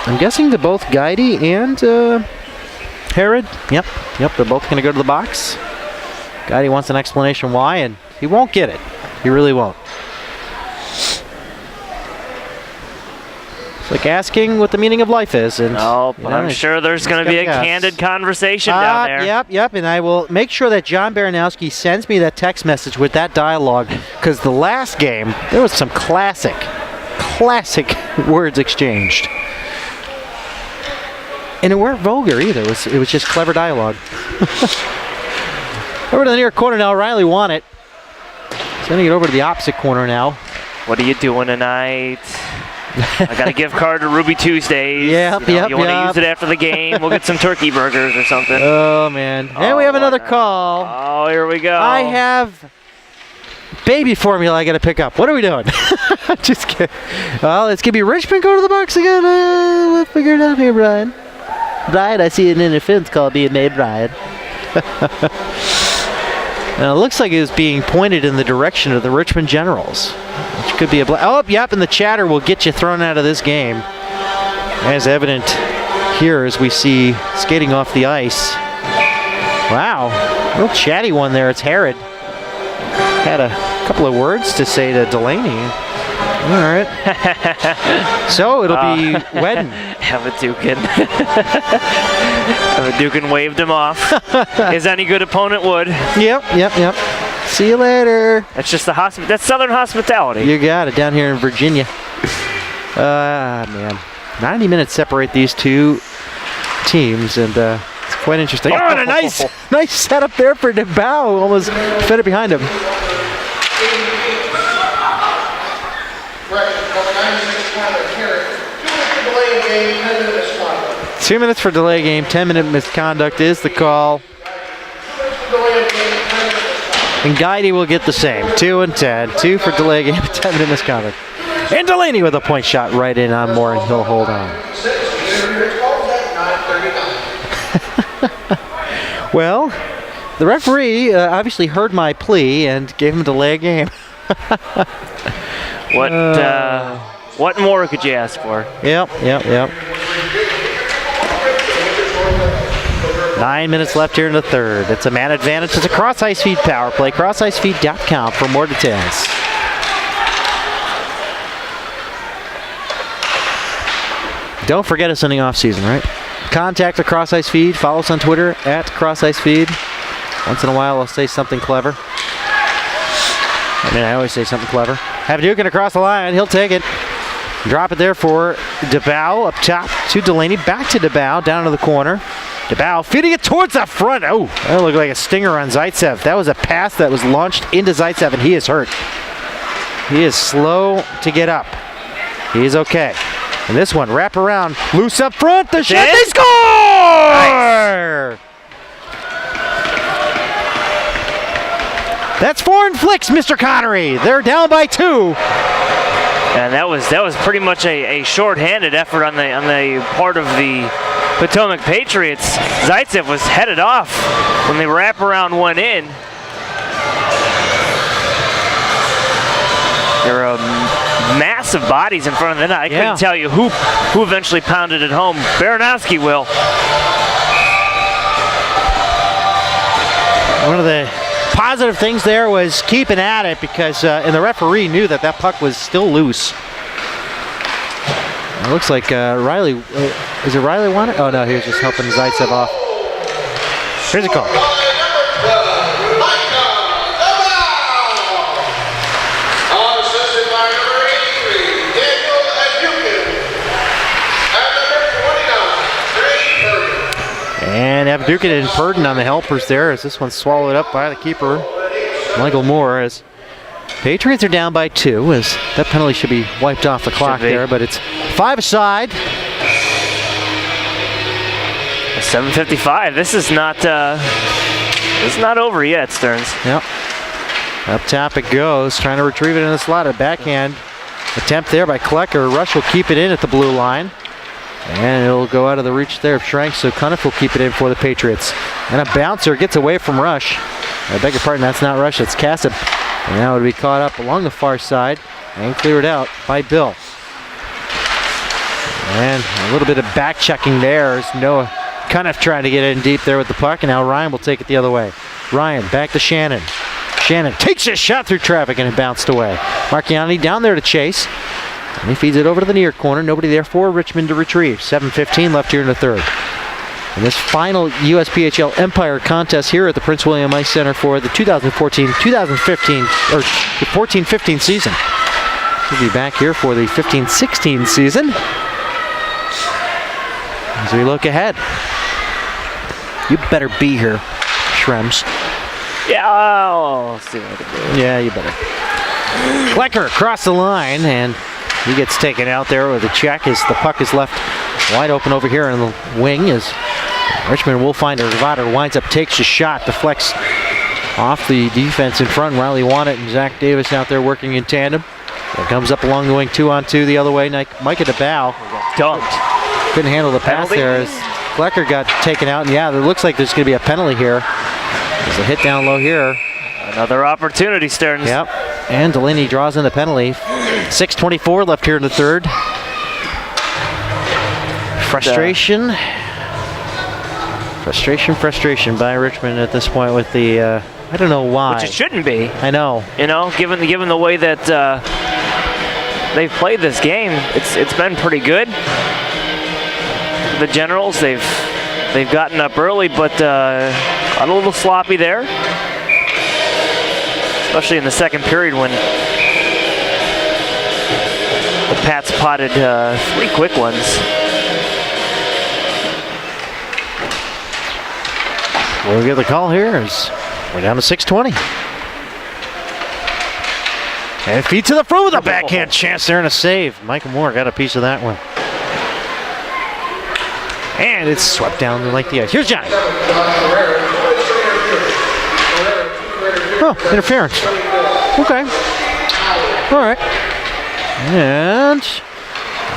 I'm guessing to both Guidey and Herod. Yep, they're both going to go to the box. Guidey wants an explanation why, and he won't get it. He really won't. It's like asking what the meaning of life is. And I'm sure there's going to be a candid conversation down there. Yep, and I will make sure that John Baranowski sends me that text message with that dialogue, because the last game, there was some classic words exchanged. And it weren't vulgar either. It was just clever dialogue. Over to the near corner now. Riley won it. Sending it over to the opposite corner now. What are you doing tonight? I got a gift card to Ruby Tuesdays. Yep. You want to use it after the game? We'll get some turkey burgers or something. Oh, man. And we have another call. Oh, here we go. I have baby formula I got to pick up. What are we doing? Just kidding. Well, it's going to be Richmond go to the box again. We'll figure it out here, Brian. Brian, I see an interference call being made, Brian. Now, it looks like it was being pointed in the direction of the Richmond Generals, which could be and the chatter will get you thrown out of this game. As evident here as we see skating off the ice. Wow, real chatty one there. It's Herod. Had a couple of words to say to Delaney. All right. So it'll be Wedden. Havadukin. Havadukin waved him off. As any good opponent would. Yep. See you later. That's just that's Southern hospitality. You got it, down here in Virginia. Man. 90 minutes separate these two teams, and it's quite interesting. Oh, and a nice setup there for DeBow. Almost fed it behind him. 2 minutes for delay game, 10-minute misconduct is the call. And Guidey will get the same. 2 and 10. 2 for delay game, 10-minute misconduct. And Delaney with a point shot right in on Moore, and he'll hold on. Well, the referee obviously heard my plea and gave him a delay game. What more could you ask for? Yep. 9 minutes left here in the third. It's a man advantage. It's a cross ice feed power play. CrossIceFeed.com for more details. Don't forget us in the off season, right? Contact the Cross Ice Feed. Follow us on Twitter at Cross Ice Feed. Once in a while, I'll say something clever. I always say something clever. Havadukin across the line. He'll take it. Drop it there for DeBow up top to Delaney. Back to DeBow down to the corner. DeBow feeding it towards the front. Oh, that looked like a stinger on Zaitsev. That was a pass that was launched into Zaitsev, and he is hurt. He is slow to get up. He is okay. And this one, wrap around, loose up front, the shot, they score! Nice. That's 4 and flicks, Mr. Connery. They're down by 2. And that was pretty much a short-handed effort on the part of the Potomac Patriots. Zaitsev was headed off when the wraparound went in. There are massive bodies in front of the net. I couldn't tell you who eventually pounded it home. Baranowski will. One of the positive things there was keeping at it because and the referee knew that puck was still loose. It looks like Riley, is it Riley won it? Oh no, he was just helping Zaitsev off. Here's a call. And Avdukin and Purdon on the helpers there as this one's swallowed up by the keeper, Michael Moore, as Patriots are down by 2 as that penalty should be wiped off the clock there, but it's 5 aside. 7:55. This is not over yet, Stearns. Yep. Up top it goes, trying to retrieve it in the slot. A backhand attempt there by Klecker. Rush will keep it in at the blue line. And it'll go out of the reach there of Schrank, so Cuniff will keep it in for the Patriots. And a bouncer gets away from Rush. I beg your pardon, that's not Rush, it's Cassip. And now it would be caught up along the far side and cleared out by Bill. And a little bit of back checking there as Noah Cuniff trying to get in deep there with the puck, and now Ryan will take it the other way. Ryan back to Shannon. Shannon takes a shot through traffic and it bounced away. Marchiani down there to chase. And he feeds it over to the near corner. Nobody there for Richmond to retrieve. 7:15 left here in the third. And this final USPHL Empire contest here at the Prince William Ice Center for the 2014-2015 or 14-15 season. We'll be back here for the 15-16 season. As we look ahead. You better be here, Shrems. Yeah, I'll see what I can do. Yeah, you better. Klecker across the line, and he gets taken out there with a check as the puck is left wide open over here in the wing as Richmond will find a divider, winds up, takes a shot, deflects off the defense in front. Riley Wannett and Zach Davis out there working in tandem. It comes up along the wing, 2-on-2 the other way. Micah DeBow Dunked. couldn't handle the pass there as Klecker got taken out. And yeah, it looks like there's going to be a penalty here. There's a hit down low here. Another opportunity, Stearns. Yep. And Delaney draws in the penalty. 6:24 left here in the third. Frustration by Richmond at this point with the, I don't know why. Which it shouldn't be. I know. You know, given the way that they've played this game, it's been pretty good. The Generals, they've gotten up early, but got a little sloppy there. Especially in the second period when the Pats potted 3 quick ones. We'll get the call here as we're down to 6:20. And feet to the front with a backhand chance there and a save. Michael Moore got a piece of that one. And it's swept down like the ice. Here's Johnny. Oh, interference. Okay. All right. And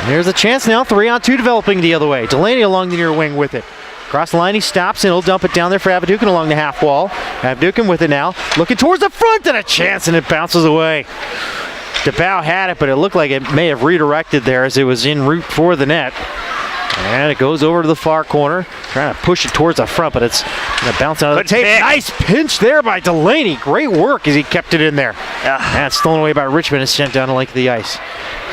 there's a chance now. 3-on-2 developing the other way. Delaney along the near wing with it. Across the line, he stops and he'll dump it down there for Avdukin along the half wall. Avdukin with it now. Looking towards the front and a chance, and it bounces away. DeBow had it, but it looked like it may have redirected there as it was en route for the net. And it goes over to the far corner, trying to push it towards the front, but it's going to bounce out of the tape. Nice pinch there by Delaney. Great work as he kept it in there. And it's stolen away by Richmond and sent down to length of the ice.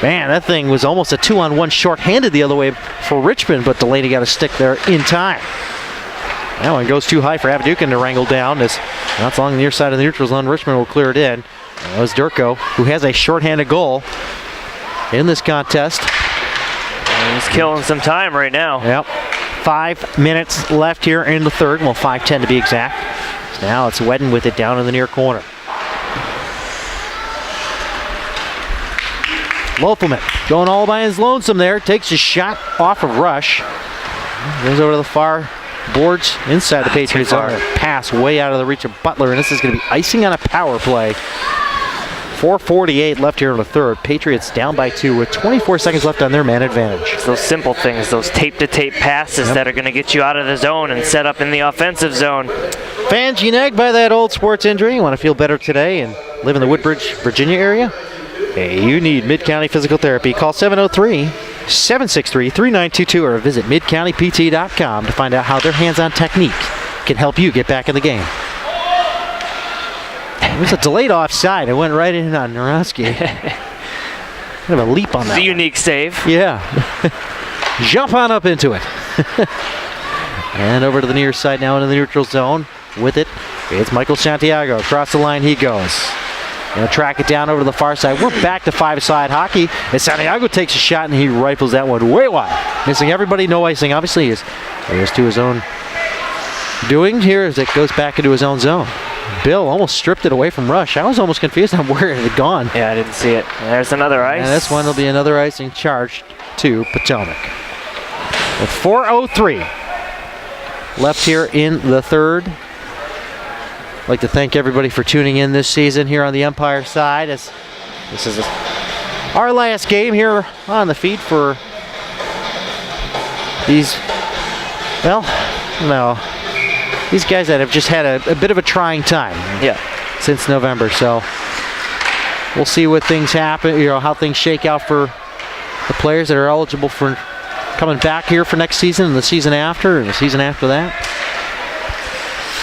Man, that thing was almost a 2-on-1 short-handed the other way for Richmond, but Delaney got a stick there in time. That one goes too high for Avdukin to wrangle down. As that's along the near side of the neutral zone. Richmond will clear it in. That was Durko, who has a short-handed goal in this contest. He's killing some time right now. Yep. 5 minutes left here in the third. Well, 5:10 to be exact. So now it's Wedden with it down in the near corner. Lofelman going all by his lonesome there. Takes a shot off of Rush. Goes over to the far boards inside the Patriots zone. Pass way out of the reach of Butler, and this is going to be icing on a power play. 4:48 left here in the third. Patriots down by 2 with 24 seconds left on their man advantage. It's those simple things, those tape-to-tape passes that are going to get you out of the zone and set up in the offensive zone. Fans, you nagged by that old sports injury, you want to feel better today and live in the Woodbridge, Virginia area? Hey, you need Mid-County Physical Therapy. Call 703-763-3922 or visit midcountypt.com to find out how their hands-on technique can help you get back in the game. It was a delayed offside. It went right in on Narowski. Kind of a leap on that. It's a unique save. Yeah. Jump on up into it. And over to the near side now into the neutral zone. With it, it's Michael Santiago. Across the line he goes. Gonna track it down over to the far side. We're back to five-side hockey. And Santiago takes a shot and he rifles that one way wide. Missing everybody, no icing. Obviously, he's to his own doing here as it goes back into his own zone. Bill almost stripped it away from Rush. I was almost confused on where it had gone. Yeah, I didn't see it. There's another ice. And this one will be another icing charge to Potomac. With 4:03 left here in the third. I'd like to thank everybody for tuning in this season here on the Empire side. As this is our last game here on the feed for these, well, no. These guys that have just had a bit of a trying time since November. So we'll see what things happen, how things shake out for the players that are eligible for coming back here for next season and the season after and the season after that.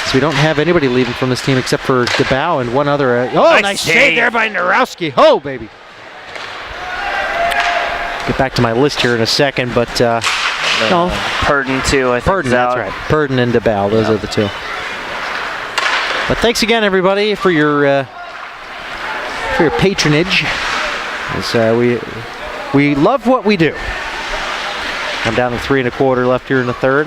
So we don't have anybody leaving from this team except for DeBow and one other. Nice save there by Narowski. Oh, baby. Get back to my list here in a second, but no. Purdon too, I think. Purdon, that's right. Purdon and DeBow, those are the two. But thanks again, everybody, for your patronage. We love what we do. I'm down to 3 1/4 left here in the third.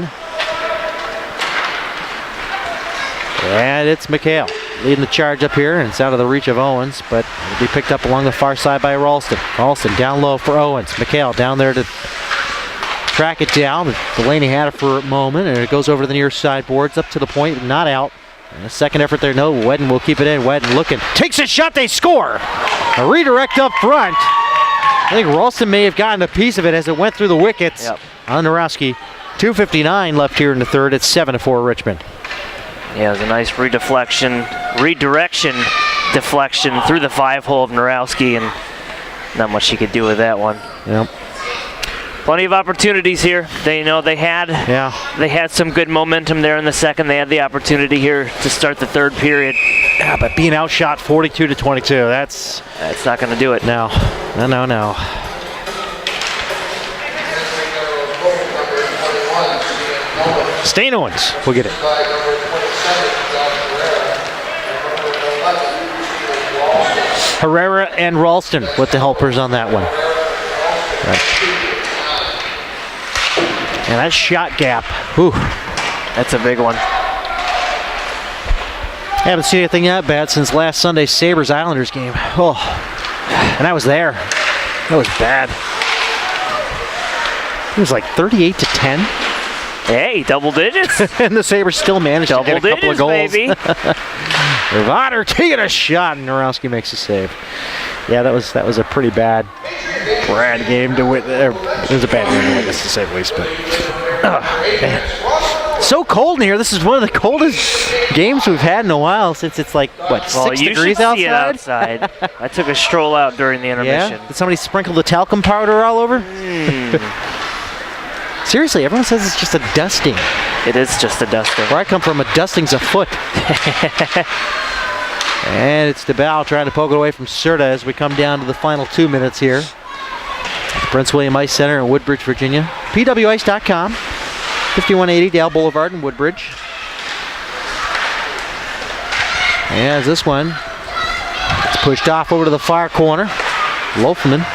And it's McHale leading the charge up here, and it's out of the reach of Owens, but it'll be picked up along the far side by Ralston. Ralston down low for Owens. McHale down there to track it down. Delaney had it for a moment, and it goes over to the near side boards, up to the point, not out. And a second effort there, no. Wedden will keep it in. Wedden looking, takes a shot, they score! A redirect up front. I think Ralston may have gotten a piece of it as it went through the wickets on Narowski. 2:59 left here in the third. It's 7-4 Richmond. Yeah, it was a nice redirection deflection through the 5-hole of Narowski, and not much he could do with that one. Yep. Plenty of opportunities here. They had some good momentum there in the second. They had the opportunity here to start the third period. Yeah, but being outshot 42-22, that's not going to do it. No. Stain Owens will get it. Herrera and Ralston with the helpers on that one. Right. And that shot gap, whew, that's a big one. Haven't seen anything that bad since last Sunday's Sabres-Islanders game. Oh, and I was there. That was bad. It was like 38-10. Hey, double digits. And the Sabres still managed to get a couple of goals. Baby. Vador taking a shot, and Narowski makes a save. Yeah, that was a pretty bad game to witness. It was a bad game to witness, to say the least. But man. So cold in here. This is one of the coldest games we've had in a while since it's like, what, 6 degrees outside? See it outside. I took a stroll out during the intermission. Yeah? Did somebody sprinkle the talcum powder all over? Seriously, everyone says it's just a dusting. It is just a dusting. Where I come from, a dusting's a foot. And it's DeBow trying to poke it away from Serta as we come down to the final 2 minutes here. The Prince William Ice Center in Woodbridge, Virginia. PWIce.com, 5180 Dale Boulevard in Woodbridge. As this one gets pushed off over to the far corner. Lofelman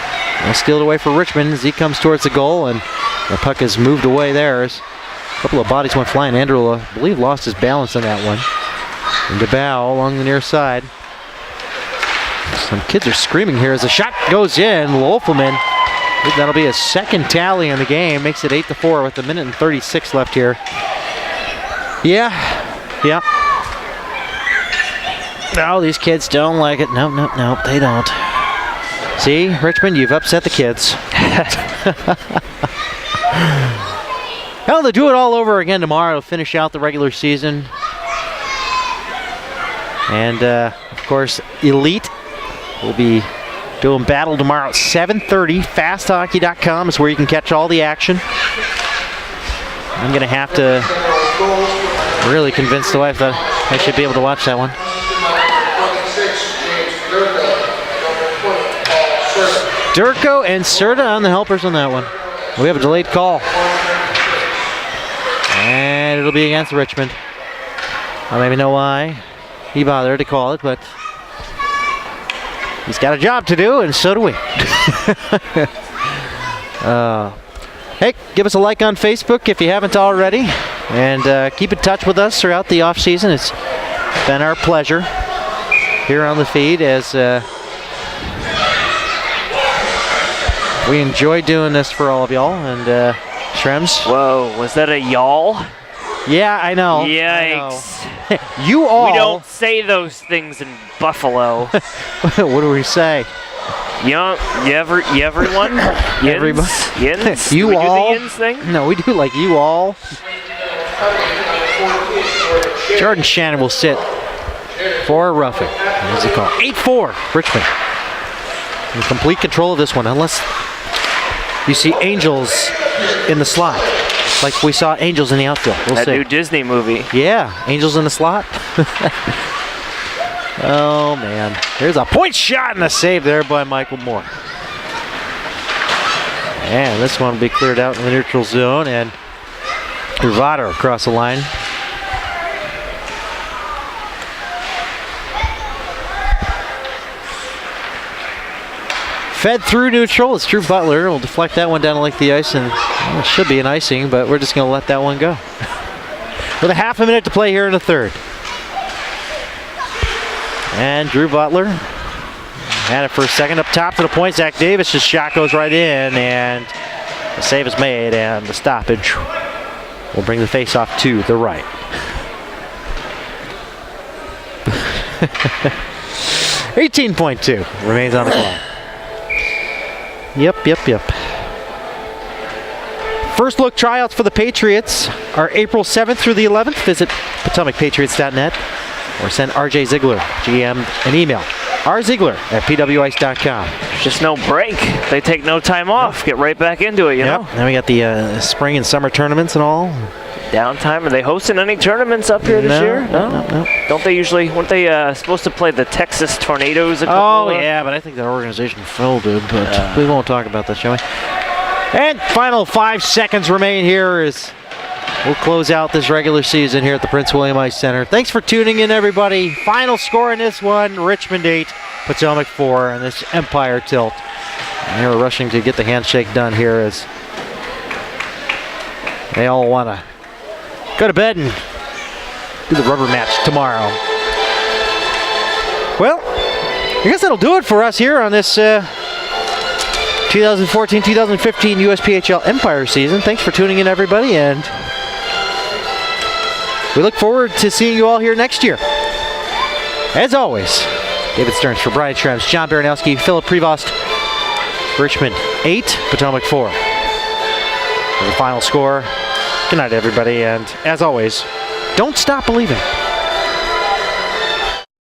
will steal it away for Richmond as he comes towards the goal, and the puck is moved away there. As a couple of bodies went flying. Andrew, I believe, lost his balance on that one. And DeBow along the near side. Some kids are screaming here as the shot goes in. Wolfelman, that'll be his second tally in the game. Makes it 8-4 with 1:36 left here. Yeah. No, these kids don't like it. No, they don't. See, Richmond, you've upset the kids. Well, they'll do it all over again tomorrow to finish out the regular season. And, of course, Elite will be doing battle tomorrow at 7:30. FastHockey.com is where you can catch all the action. I'm going to have to really convince the wife that I should be able to watch that one. Durko and Serta on the helpers on that one. We have a delayed call. And it'll be against Richmond. I don't even know why he bothered to call it, but he's got a job to do, and so do we. Hey, give us a like on Facebook if you haven't already, and keep in touch with us throughout the off season. It's been our pleasure here on the feed as we enjoy doing this for all of y'all. And Shrems. Whoa, was that a y'all? Yeah, I know. Yikes. I know. You all. We don't say those things in Buffalo. What do we say? Everyone? Everybody. Yins? You do we all. do the yins thing? No, we do like you all. Jordan Shannon will sit for roughing. What's it called? 8-4, Richmond. In complete control of this one, unless you see Angels in the slot, like we saw Angels in the outfield. We'll That see. new Disney movie. Yeah, Angels in the slot. Oh, man. There's a point shot and a save there by Michael Moore. And this one will be cleared out in the neutral zone, and Rivado across the line. Fed through neutral. It's Drew Butler. We'll deflect that one down to the ice, and it should be an icing, but we're just going to let that one go. With a half a minute to play here in the third. And Drew Butler had it for a second up top to the point. Zach Davis' shot goes right in, and the save is made, and the stoppage will bring the face-off to the right. 18.2 remains on the clock. Yep. First look tryouts for the Patriots are April 7th through the 11th. Visit PotomacPatriots.net or send RJ Ziegler, GM, an email. rziegler@pwice.com. There's just no break. They take no time off. Get right back into it, you know? Then we got the spring and summer tournaments and all. Downtime. Are they hosting any tournaments up here this year? No. Don't they usually? Weren't they supposed to play the Texas Tornadoes? But I think that organization folded. But we won't talk about that, shall we? And final 5 seconds remain here as we'll close out this regular season here at the Prince William Ice Center. Thanks for tuning in, everybody. Final score in this one: Richmond 8, Potomac 4, and this Empire tilt. And they're rushing to get the handshake done here as they all want to go to bed and do the rubber match tomorrow. Well, I guess that'll do it for us here on this 2014-2015 USPHL Empire season. Thanks for tuning in, everybody, and we look forward to seeing you all here next year. As always, David Stearns for Brian Schrems, John Baranowski, Philip Prevost. Richmond 8, Potomac 4. The final score. Good night, everybody, and as always, don't stop believing.